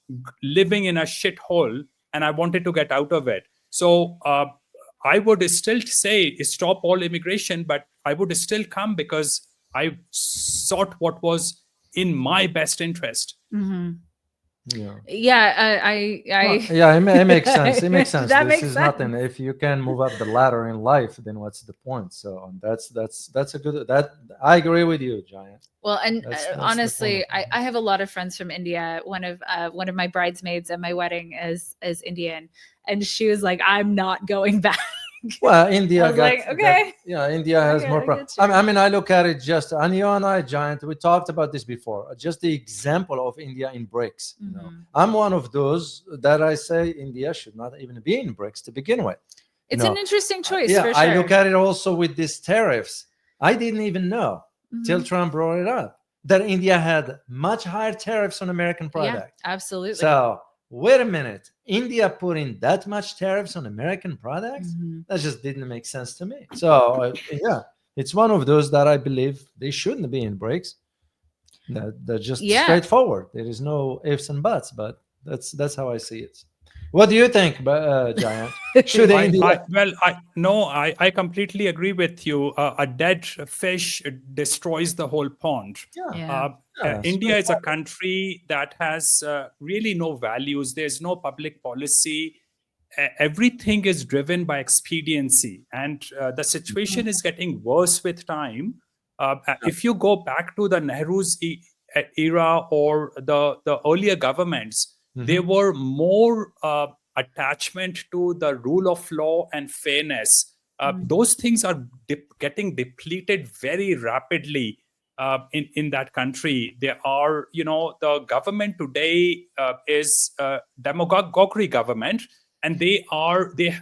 Speaker 3: living in a shithole and I wanted to get out of it. So I would still say stop all immigration, but I would still come because I sought what was in my best interest.
Speaker 2: Mm-hmm.
Speaker 1: Yeah.
Speaker 2: Yeah,
Speaker 1: Yeah, it makes sense. It makes sense.
Speaker 2: That
Speaker 1: This
Speaker 2: makes
Speaker 1: is nothing.
Speaker 2: sense.
Speaker 1: If you can move up the ladder in life, then what's the point? So that's a good. That I agree with you, Giant.
Speaker 2: Well, and
Speaker 1: That's the
Speaker 2: honestly,
Speaker 1: point.
Speaker 2: I have a lot of friends from India. One of my bridesmaids at my wedding is Indian, and she was like, "I'm not going back."
Speaker 1: Well,
Speaker 2: I
Speaker 1: India
Speaker 2: was like, "Okay,
Speaker 1: yeah, India has more.
Speaker 2: I get
Speaker 1: I
Speaker 2: you."
Speaker 1: mean, I look at it just, and you and I, Giant, we talked about this before. Just the example of India in BRICS.
Speaker 2: Mhm.
Speaker 1: I'm one of those that I say India should not even be in BRICS to begin with.
Speaker 2: It's an interesting choice
Speaker 1: Yeah,
Speaker 2: for sure.
Speaker 1: I look at it also with these tariffs. I didn't even know till
Speaker 2: Mhm.
Speaker 1: Trump brought it up that India had much higher tariffs on American
Speaker 2: Yeah,
Speaker 1: products.
Speaker 2: absolutely.
Speaker 1: So wait a minute, India putting that much tariffs on American products?
Speaker 2: Mhm.
Speaker 1: That just didn't make sense to me. So yeah, it's one of those that I believe they shouldn't be in BRICS. They're just
Speaker 2: Yeah.
Speaker 1: straightforward. There is no ifs and buts, but that's how I see it. What do you think, Giant? Should India?
Speaker 3: I completely agree with you. A dead fish destroys the whole pond.
Speaker 1: Yeah,
Speaker 2: Yeah.
Speaker 3: India is a country that has really no values. There's no public policy. Everything is driven by expediency, and the situation is getting worse with time. If you go back to the Nehru's era or the earlier governments, there were more attachment to the rule of law and fairness. Those things are getting depleted very rapidly in that country. There are, the government today is demagoguery government, and they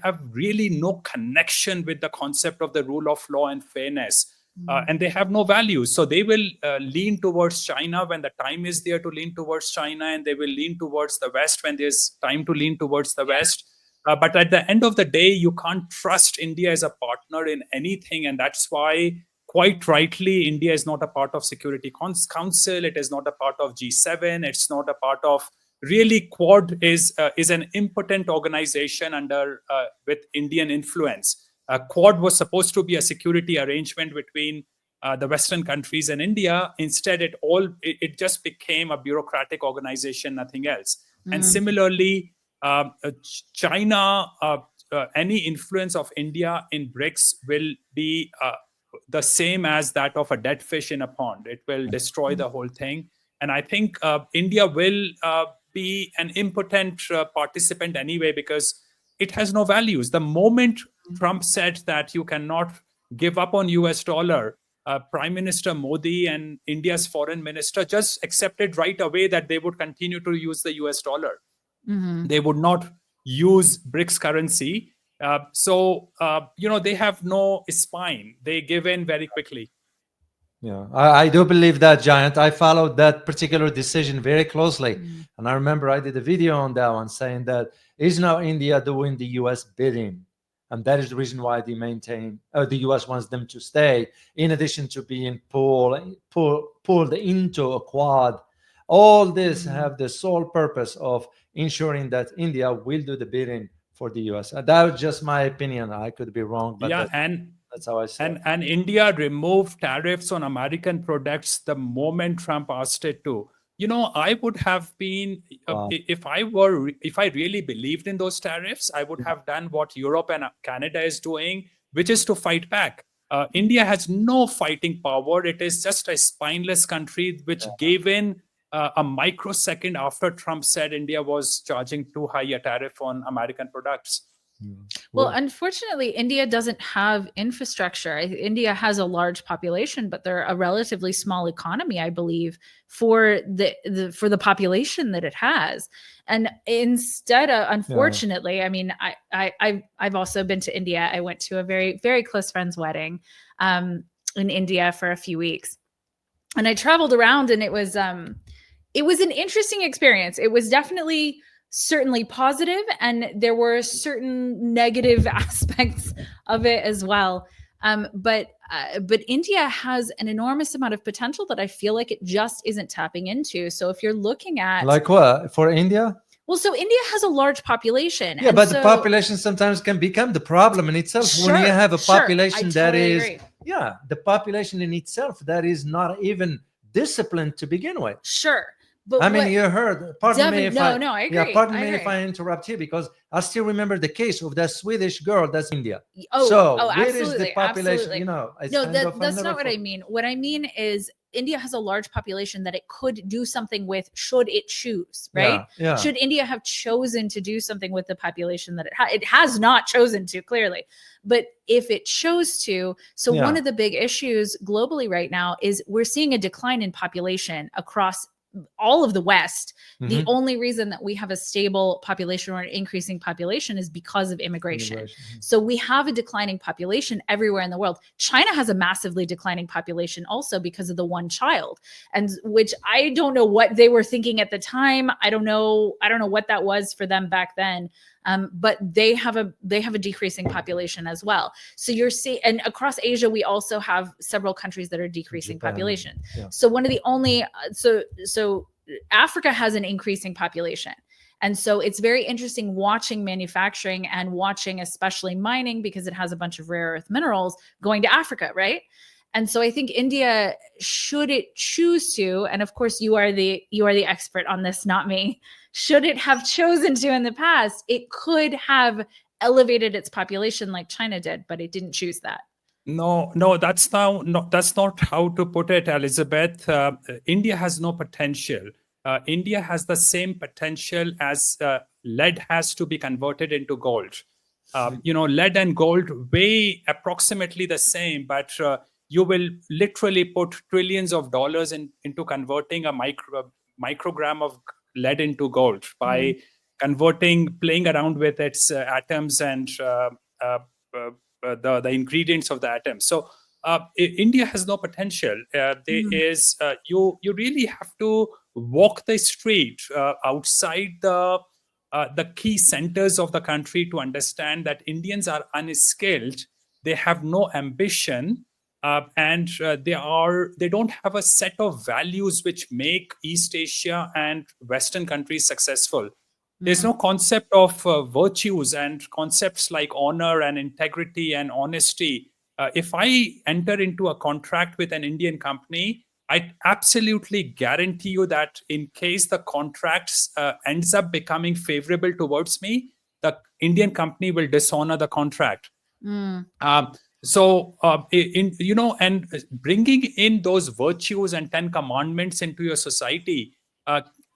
Speaker 3: have really no connection with the concept of the rule of law and fairness. And they have no values. So they will lean towards China when the time is there to lean towards China, and they will lean towards the West when there's time to lean towards the West. But at the end of the day, you can't trust India as a partner in anything. And that's why, quite rightly, India is not a part of Security Council. It is not a part of G7. It's not a part of, really, Quad is an impotent organization under with Indian influence. Quad was supposed to be a security arrangement between the Western countries and India. Instead, it just became a bureaucratic organization, nothing else. And similarly, China, any influence of India in BRICS will be the same as that of a dead fish in a pond. It will destroy the whole thing. And I think India will be an impotent participant anyway, because it has no values. The moment Trump said that you cannot give up on US dollar, Prime Minister Modi and India's foreign minister just accepted right away that they would continue to use the US dollar. They would not use BRICS currency. They have no spine. They give in very quickly.
Speaker 1: Yeah, I do believe that, Giant. I followed that particular decision very closely. And I remember I did a video on that one saying that is now India doing the US bidding? And that is the reason why they maintain, the US wants them to stay, in addition to being pulled into a Quad. All this have the sole purpose of ensuring that India will do the bidding for the US. That was just my opinion. I could be wrong, but that's how I see it.
Speaker 3: And India removed tariffs on American products the moment Trump asked it to. I would have been, if I really believed in those tariffs, I would have done what Europe and Canada is doing, which is to fight back. India has no fighting power. It is just a spineless country which gave in a microsecond after Trump said India was charging too high a tariff on American products.
Speaker 2: Well, unfortunately, India doesn't have infrastructure. India has a large population, but they're a relatively small economy, I believe, for the population that it has. And instead of, unfortunately, I mean, I've also been to India. I went to a very, very close friend's wedding in India for a few weeks, and I traveled around, and it was an interesting experience. It was certainly positive, and there were certain negative aspects of it as well. But India has an enormous amount of potential that I feel like it just isn't tapping into. So if you're looking at,
Speaker 1: like what, for India?
Speaker 2: Well, so India has a large population.
Speaker 1: Yeah, but the population sometimes can become the problem in itself.
Speaker 2: Sure,
Speaker 1: when you have a population that is,
Speaker 2: agree.
Speaker 1: Yeah, the population in itself that is not even disciplined to begin with.
Speaker 2: Sure. But
Speaker 1: I mean,
Speaker 2: what
Speaker 1: you heard. Pardon me if
Speaker 2: no, I agree.
Speaker 1: Yeah, pardon me
Speaker 2: I
Speaker 1: if
Speaker 2: agree.
Speaker 1: I interrupt here, because I still remember the case of that Swedish girl that's in India.
Speaker 2: Oh,
Speaker 1: So where is
Speaker 2: absolutely,
Speaker 1: the population?
Speaker 2: absolutely.
Speaker 1: You know, it's
Speaker 2: No,
Speaker 1: kind of
Speaker 2: that's
Speaker 1: never
Speaker 2: not what I mean. What I mean is India has a large population that it could do something with should it choose, right?
Speaker 1: Yeah.
Speaker 2: Should India have chosen to do something with the population that it has not chosen to, clearly. But if it chose to, so one
Speaker 1: Yeah.
Speaker 2: of the big issues globally right now is we're seeing a decline in population across all of the West. The
Speaker 1: Mhm.
Speaker 2: only reason that we have a stable population or an increasing population is because of immigration.
Speaker 1: Immigration.
Speaker 2: So we have a declining population everywhere in the world. China has a massively declining population also because of the one child, and which I don't know what they were thinking at the time. I don't know what that was for them back then. But they have a decreasing population as well. So you're seeing, and across Asia, we also have several countries that are decreasing
Speaker 1: Japan.
Speaker 2: population.
Speaker 1: Yeah.
Speaker 2: So one of the only so Africa has an increasing population. And so it's very interesting watching manufacturing and watching especially mining, because it has a bunch of rare earth minerals going to Africa, right? And so I think India, should it choose to, and of course you are the expert on this, not me, should it have chosen to in the past, it could have elevated its population like China did, but it didn't choose that.
Speaker 3: No, that's not how to put it, Elizabeth. India has no potential. India has the same potential as lead has to be converted into gold. Lead and gold weigh approximately the same, but you will literally put trillions of dollars into converting a microgram of lead into gold by playing around with its atoms and the ingredients of the atoms. So India has no potential. You really have to walk the street outside the key centers of the country to understand that Indians are unskilled. They have no ambition, and they don't have a set of values which make East Asia and Western countries successful. There's no concept of virtues and concepts like honor and integrity and honesty. If I enter into a contract with an Indian company, I absolutely guarantee you that in case the contract ends up becoming favorable towards me, the Indian company will dishonor the contract. And bringing in those virtues and 10 commandments into your society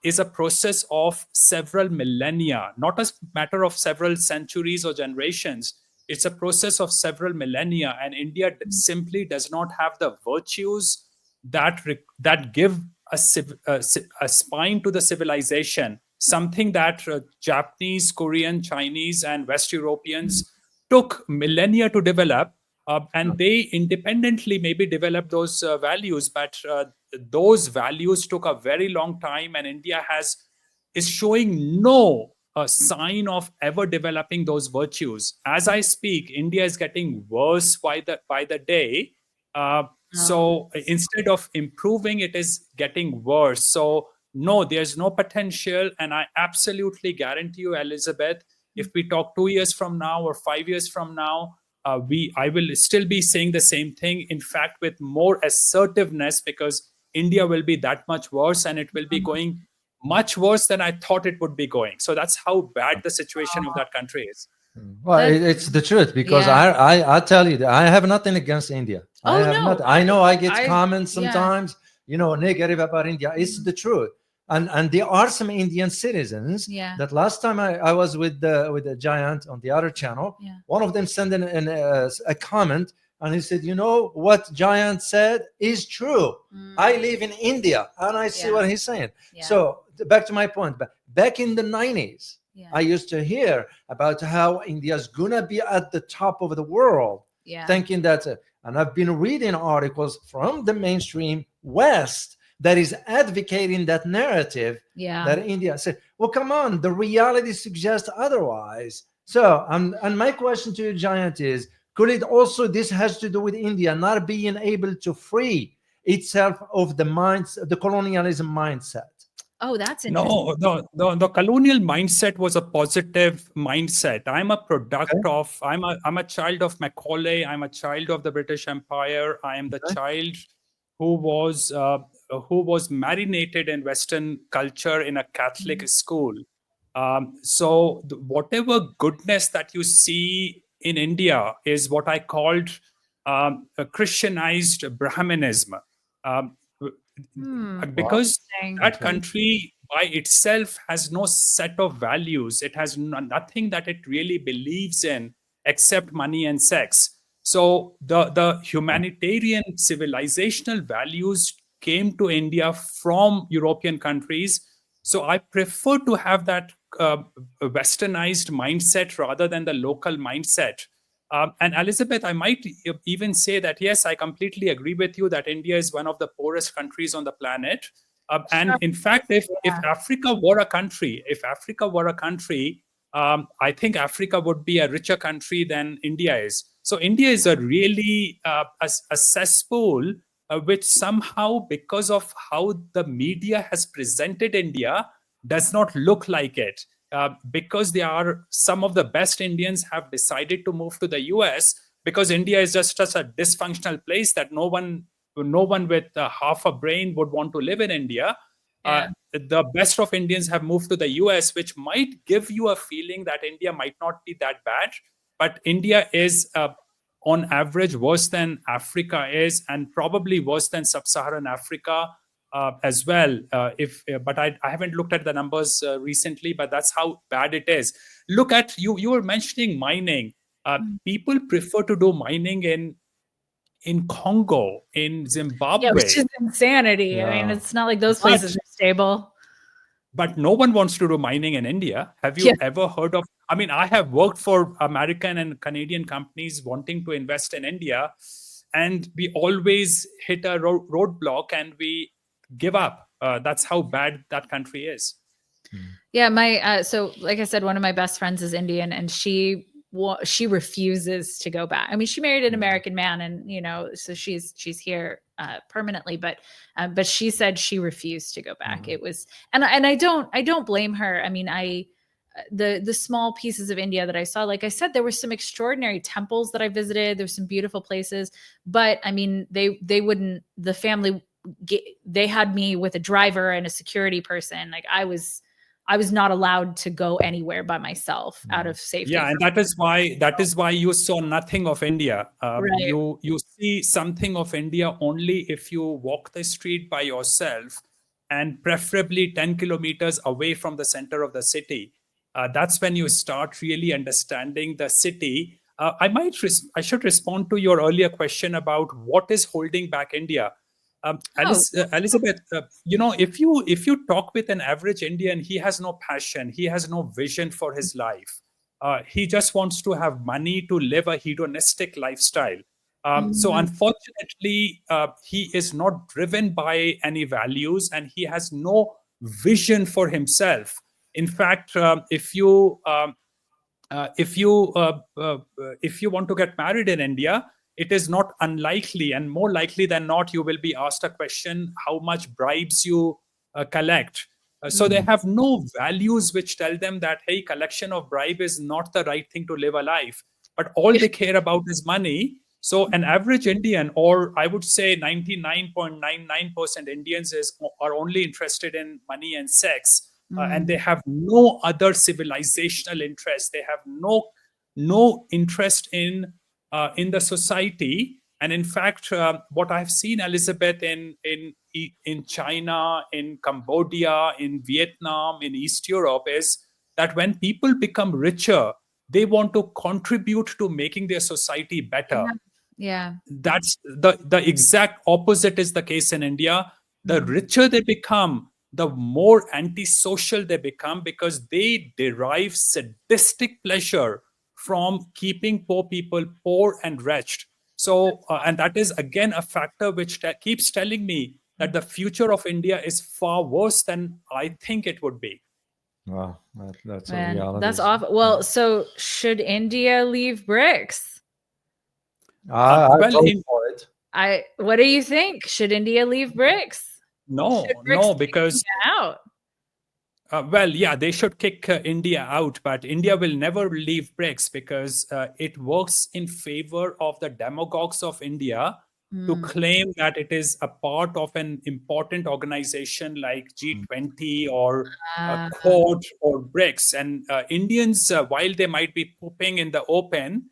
Speaker 3: is a process of several millennia, not a matter of several centuries or generations. It's a process of several millennia, and India simply does not have the virtues that give a spine to the civilization, something that Japanese, Korean, Chinese, and West Europeans took millennia to develop, and they independently maybe developed those values, but those values took a very long time, and India is showing no sign of ever developing those virtues. As I speak, India is getting worse by the day. So instead of improving, it is getting worse. So no, there's no potential, and I absolutely guarantee you, Elizabeth, if we talk 2 years from now or 5 years from now, I will still be saying the same thing. In fact, with more assertiveness, because India will be that much worse, and it will be going much worse than I thought it would be going. So that's how bad the situation of that country is.
Speaker 1: Well, it's the truth, because I tell you that I have nothing against India. I have not. I know I get comments sometimes, negative about India. It's the truth. And there are some Indian citizens that last time I was with the Jayant on the other channel, one of them sent in a comment, and he said, what Jayant said is true. I live in India and I see what he's saying. So back to my point, but back in the 90s, I used to hear about how India's gonna be at the top of the world, thinking that, and I've been reading articles from the mainstream West that is advocating that narrative that India said, well, come on, the reality suggests otherwise. So, and my question to you, Jayant, is, could it also, this has to do with India not being able to free itself of the colonialism mindset?
Speaker 2: Oh, that's interesting.
Speaker 3: No. The colonial mindset was a positive mindset. I'm a product of, I'm a child of Macaulay. I'm a child of the British Empire. I am the child who was who was marinated in Western culture in a Catholic school. So whatever goodness that you see in India is what I called a Christianized Brahmanism. Um, because
Speaker 2: Interesting.
Speaker 3: that country by itself has no set of values. It has nothing that it really believes in except money and sex. So the humanitarian civilizational values came to India from European countries. So I prefer to have that westernized mindset rather than the local mindset. And Elizabeth, I might even say that, yes, I completely agree with you that India is one of the poorest countries on the planet. And in fact, if Africa were a country, I think Africa would be a richer country than India is. So India is a really a cesspool, which somehow, because of how the media has presented India, does not look like it. Because they are some of the best Indians have decided to move to the US because India is just such a dysfunctional place that no one with half a brain would want to live in India. The best of Indians have moved to the US, which might give you a feeling that India might not be that bad. But India is, on average, worse than Africa is, and probably worse than sub-Saharan Africa as well. But I haven't looked at the numbers recently, but that's how bad it is. Look at you. You were mentioning mining. People prefer to do mining in Congo, in Zimbabwe.
Speaker 2: Which is insanity. I mean, it's not like those places are stable.
Speaker 3: But no one wants to do mining in India. Have you ever heard of? I mean, I have worked for American and Canadian companies wanting to invest in India, and we always hit a roadblock and we give up. That's how bad that country is.
Speaker 2: Yeah, my so like I said, one of my best friends is Indian, and she refuses to go back. I mean, she married an American man, and so she's here permanently, but she said she refused to go back. It was, and I don't blame her. I mean, the small pieces of India that I saw, like I said, there were some extraordinary temples that I visited. There's some beautiful places, but I mean, they wouldn't. The family, they had me with a driver and a security person. Like I was not allowed to go anywhere by myself out of safety.
Speaker 3: Yeah, and that is why you saw nothing of India. Right. You see something of India only if you walk the street by yourself, and preferably 10 kilometers away from the center of the city. That's when you start really understanding the city. I should respond to your earlier question about what is holding back India. Elizabeth, if you talk with an average Indian, he has no passion, he has no vision for his life. He just wants to have money to live a hedonistic lifestyle. So unfortunately, he is not driven by any values, and he has no vision for himself. In fact, if you want to get married in India, it is not unlikely, and more likely than not, you will be asked a question, how much bribes you collect. So they have no values which tell them that, hey, collection of bribe is not the right thing to live a life. But all they care about is money. So an average Indian, or I would say 99.99% Indians are only interested in money and sex. And they have no other civilizational interest. They have no interest in the society. And in fact, what I've seen, Elizabeth, in China, in Cambodia, in Vietnam, in East Europe, is that when people become richer, they want to contribute to making their society better.
Speaker 2: Yeah.
Speaker 3: That's the exact opposite is the case in India. The richer they become, the more antisocial they become, because they derive sadistic pleasure from keeping poor people poor and wretched. So, and that is again a factor which keeps telling me that the future of India is far worse than I think it would be.
Speaker 1: Wow, that's a reality.
Speaker 2: That's awful. Well, so should India leave BRICS?
Speaker 1: I vote for it.
Speaker 2: What do you think? Should India leave BRICS?
Speaker 3: No, because
Speaker 2: out.
Speaker 3: Well, yeah, they should kick India out, but India will never leave BRICS because it works in favor of the demagogues of India to claim that it is a part of an important organization like G20 or
Speaker 2: Uh,
Speaker 3: Quad or BRICS. And Indians, while they might be pooping in the open,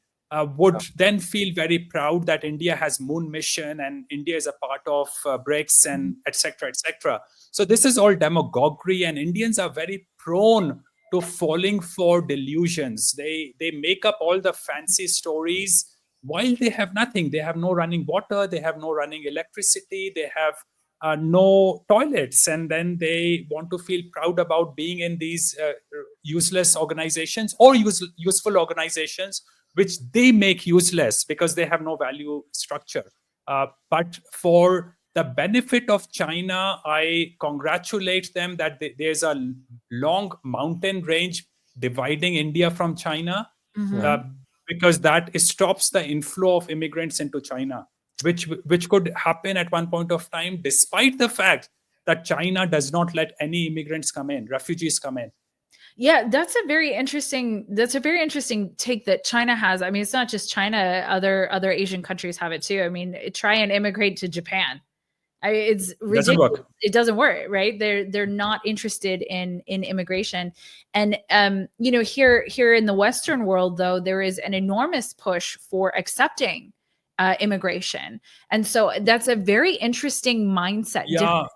Speaker 3: would then feel very proud that India has moon mission and India is a part of BRICS and etc. etc. So this is all demagoguery, and Indians are very prone to falling for delusions. They make up all the fancy stories while they have nothing. They have no running water, they have no running electricity, they have no toilets, and then they want to feel proud about being in these useless organizations or useful organizations which they make useless because they have no value structure. But for the benefit of China, I congratulate them that there's a long mountain range dividing India from China, uh, because that stops the inflow of immigrants into China, which could happen at one point of time, despite the fact that China does not let any immigrants come in, refugees come in.
Speaker 2: Yeah, that's a very interesting take that China has. I mean, it's not just China, other Asian countries have it too. I mean, try and immigrate to Japan. It's ridiculous.
Speaker 3: Doesn't work.
Speaker 2: It doesn't work, right? They're not interested in immigration. And here in the Western world, though, there is an enormous push for accepting immigration. And so that's a very interesting mindset difference.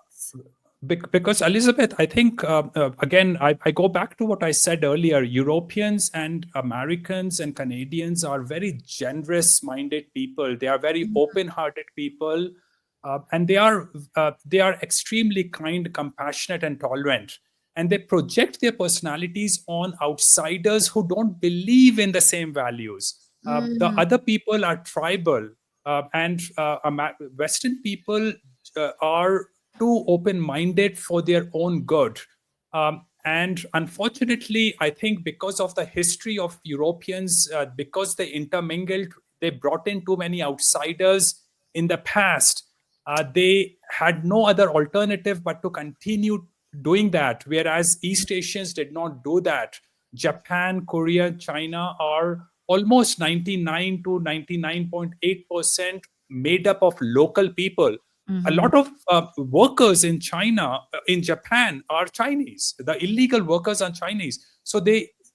Speaker 3: Because Elizabeth, I think, again, I go back to what I said earlier. Europeans and Americans and Canadians are very generous-minded people. They are very open-hearted people, and they are extremely kind, compassionate, and tolerant. And they project their personalities on outsiders who don't believe in the same values. The other people are tribal, and Western people are too open-minded for their own good. And unfortunately, I think because of the history of Europeans, because they intermingled, they brought in too many outsiders in the past. They had no other alternative but to continue doing that, whereas East Asians did not do that. Japan, Korea, China are almost 99 to 99.8% made up of local people. A lot of workers in China, in Japan, are Chinese. The illegal workers are Chinese. So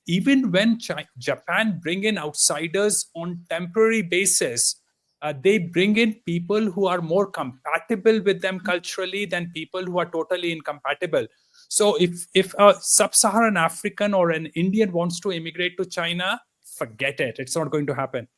Speaker 3: even when Japan bring in outsiders on temporary basis, they bring in people who are more compatible with them culturally than people who are totally incompatible. So if a sub-Saharan African or an Indian wants to immigrate to China, forget it. It's not going to happen.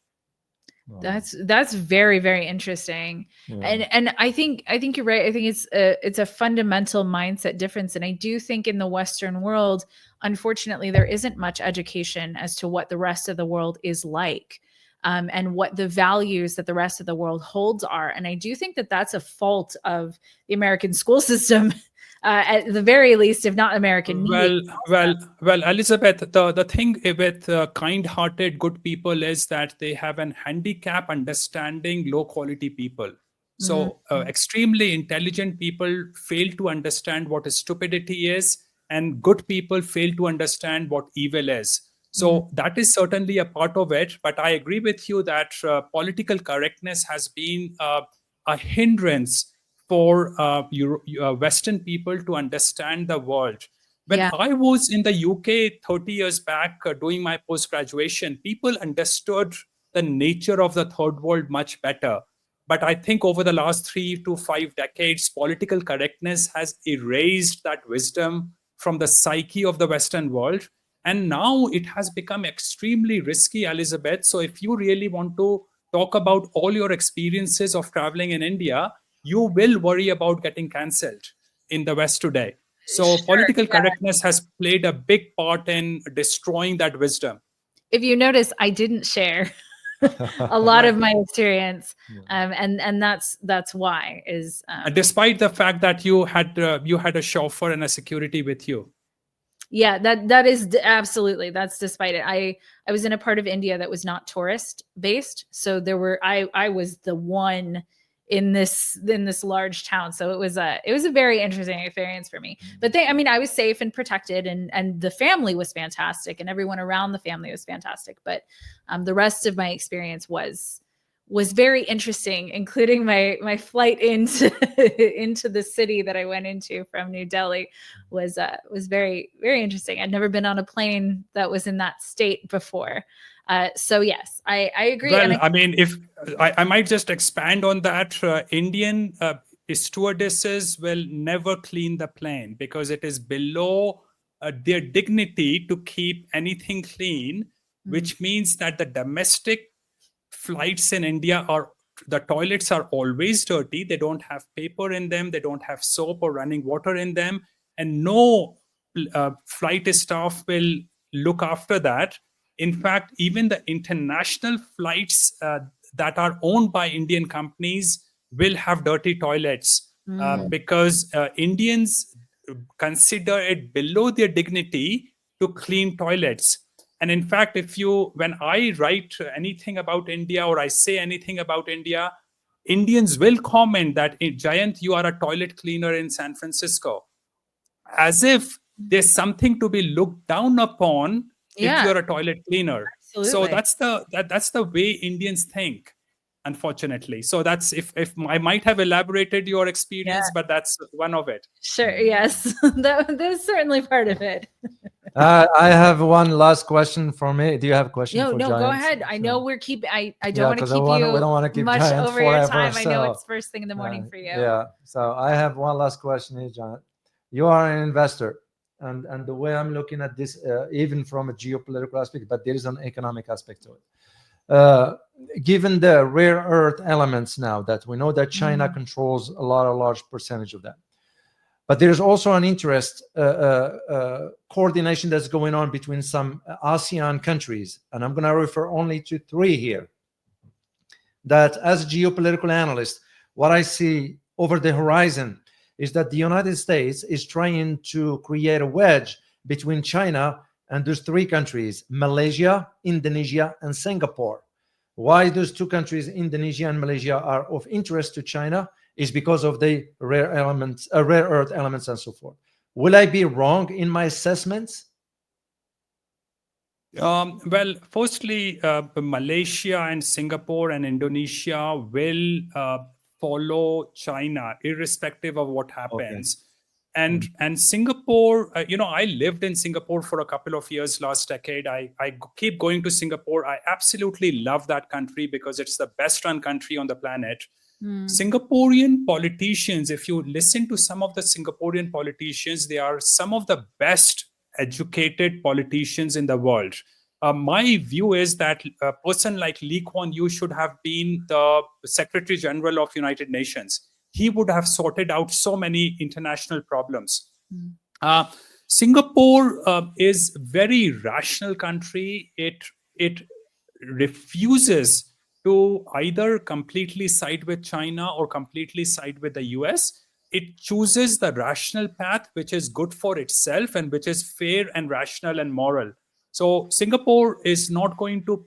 Speaker 2: That's very, very interesting. And I think you're right. I think it's a fundamental mindset difference. And I do think in the Western world, unfortunately, there isn't much education as to what the rest of the world is like, and what the values that the rest of the world holds are. And I do think that that's a fault of the American school system. At the very least, if not American media.
Speaker 3: Well, Elizabeth, the thing with kind-hearted, good people is that they have an handicap understanding low-quality people. So extremely intelligent people fail to understand what stupidity is, and good people fail to understand what evil is. So that is certainly a part of it. But I agree with you that political correctness has been a hindrance for Western people to understand the world. When I was in the UK 30 years back doing my post-graduation, people understood the nature of the third world much better. But I think over the last 3 to 5 decades, political correctness has erased that wisdom from the psyche of the Western world. And now it has become extremely risky, Elizabeth. So if you really want to talk about all your experiences of traveling in India, you will worry about getting cancelled in the West today. So political correctness has played a big part in destroying that wisdom.
Speaker 2: If you notice, I didn't share a lot of my experience, and that's why is
Speaker 3: despite the fact that you had a chauffeur and a security with you.
Speaker 2: Yeah, that is absolutely, that's despite it. I was in a part of India that was not tourist based, so there were I was the one in this large town, so it was a very interesting experience for me. But I was safe and protected, and the family was fantastic, and everyone around the family was fantastic. But the rest of my experience was was very interesting, including my flight into into the city that I went into from New Delhi was very, very interesting. I'd never been on a plane that was in that state before. So yes, I agree.
Speaker 3: Well,
Speaker 2: And
Speaker 3: I mean, if I might just expand on that, Indian stewardesses will never clean the plane because it is below their dignity to keep anything clean, which means that the domestic flights in India are the toilets are always dirty. They don't have paper in them. They don't have soap or running water in them, and no flight staff will look after that. In fact, even the international flights that are owned by Indian companies will have dirty toilets because Indians consider it below their dignity to clean toilets. And in fact, when I write anything about India or I say anything about India, Indians will comment that, Jayant, you are a toilet cleaner in San Francisco, as if there's something to be looked down upon if
Speaker 2: yeah,
Speaker 3: you're a toilet cleaner. So
Speaker 2: absolutely.
Speaker 3: that's the way Indians think, unfortunately. So that's if I might have elaborated your experience, but that's one of it.
Speaker 2: Sure. Yes, that's certainly part of it.
Speaker 1: I have one last question for me. Do you have a question
Speaker 2: No,
Speaker 1: for
Speaker 2: no, go
Speaker 1: Giant?
Speaker 2: ahead. I know we're keeping. I don't
Speaker 1: Yeah,
Speaker 2: want to
Speaker 1: because
Speaker 2: keep
Speaker 1: we
Speaker 2: you
Speaker 1: don't want to keep
Speaker 2: much
Speaker 1: Giant
Speaker 2: over your
Speaker 1: forever.
Speaker 2: time. I know
Speaker 1: So,
Speaker 2: it's first thing in the morning for you.
Speaker 1: yeah. So I have one last question here, Giant. You are an investor, and the way I'm looking at this, even from a geopolitical aspect, but there is an economic aspect to it. Given the rare earth elements now that we know that China controls a large percentage of that. But there's also an interest coordination that's going on between some ASEAN countries, and I'm going to refer only to 3 here. That as a geopolitical analyst, what I see over the horizon is that the United States is trying to create a wedge between China and those 3 countries, Malaysia, Indonesia, and Singapore. Why those 2 countries, Indonesia and Malaysia, are of interest to China is because of the rare earth elements and so forth. Will I be wrong in my assessments?
Speaker 3: Well, firstly, Malaysia and Singapore and Indonesia will follow China, irrespective of what happens. And Singapore, I lived in Singapore for a couple of years last decade. I keep going to Singapore. I absolutely love that country because it's the best run country on the planet. Singaporean politicians, if you listen to some of the Singaporean politicians, they are some of the best educated politicians in the world. My view is that a person like Lee Kuan Yew should have been the Secretary General of United Nations. He would have sorted out so many international problems. Singapore is a very rational country. It refuses to either completely side with China or completely side with the US. It chooses the rational path, which is good for itself and which is fair and rational and moral. So Singapore is not going to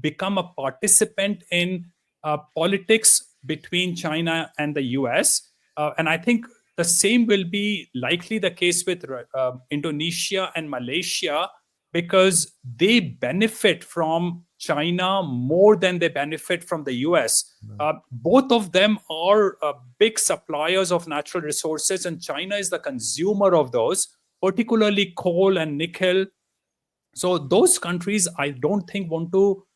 Speaker 3: become a participant in politics between China and the US. And I think the same will be likely the case with Indonesia and Malaysia, because they benefit from China more than they benefit from the US. Both of them are big suppliers of natural resources, and China is the consumer of those, particularly coal and nickel. So those countries, I don't think, want to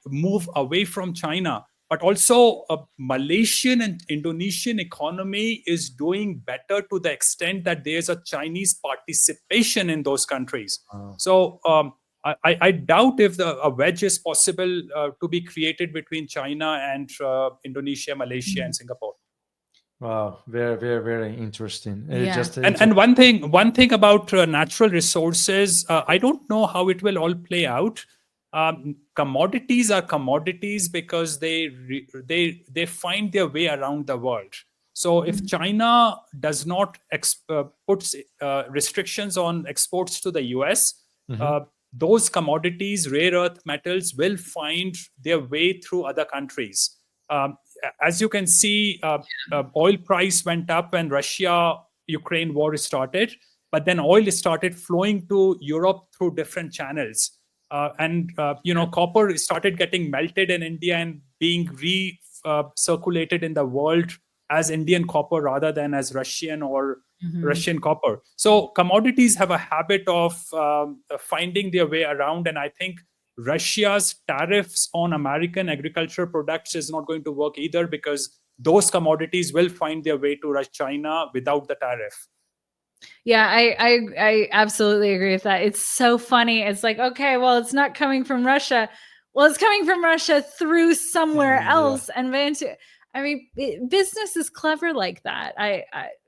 Speaker 3: move away from China. But also, Malaysian and Indonesian economy is doing better to the extent that there's a Chinese participation in those countries. So I doubt if a wedge is possible to be created between China and Indonesia, Malaysia, and Singapore.
Speaker 1: Wow, very, very, very interesting.
Speaker 2: Yeah.
Speaker 3: And one thing about natural resources, I don't know how it will all play out. Commodities are commodities because they find their way around the world. So if China does not put restrictions on exports to the US, those commodities, rare earth metals, will find their way through other countries. As you can see, oil price went up when Russia-Ukraine war started, but then oil started flowing to Europe through different channels. Copper started getting melted in India, and being circulated in the world as Indian copper rather than as Russian or Russian copper. So commodities have a habit of finding their way around, and I think Russia's tariffs on American agricultural products is not going to work either, because those commodities will find their way to China without the tariff.
Speaker 2: Yeah, I absolutely agree with that. It's so funny. It's like, okay, well, it's not coming from Russia. Well, it's coming from Russia through somewhere else. And I mean, business is clever like that.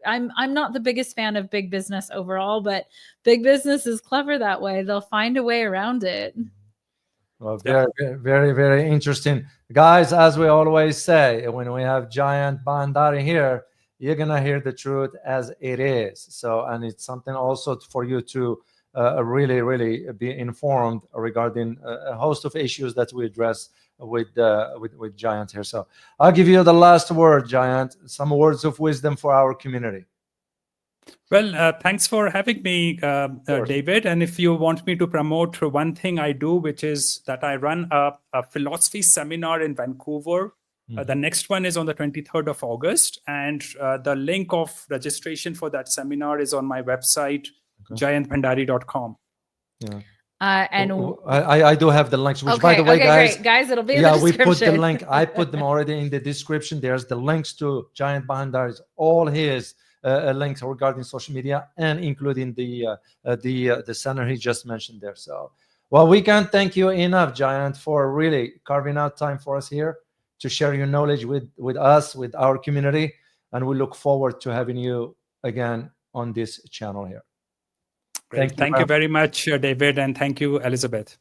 Speaker 2: I'm not the biggest fan of big business overall, but big business is clever that way. They'll find a way around it.
Speaker 1: Well, very, very interesting. Guys, as we always say, when we have Jayant Bhandari here, you're going to hear the truth as it is. So, and it's something also for you to really, really be informed regarding a host of issues that we address with Jayant here. So I'll give you the last word, Jayant, some words of wisdom for our community.
Speaker 3: Well, thanks for having me, David. And if you want me to promote one thing I do, which is that I run a philosophy seminar in Vancouver. The next one is on the 23rd of August. And the link of registration for that seminar is on my website, jayantbhandari.com.
Speaker 1: Yeah.
Speaker 2: And
Speaker 1: I do have the links, which
Speaker 2: okay,
Speaker 1: by the way,
Speaker 2: great. Guys, it'll be in the description.
Speaker 1: We put the link. I put them already in the description. There's the links to Jayant Bhandari's, all his links regarding social media, and including the center he just mentioned there. So, well, we can't thank you enough, Jayant, for really carving out time for us here to share your knowledge with us, with our community, and we look forward to having you again on this channel here.
Speaker 3: Thank you very much, David, and thank you, Elizabeth.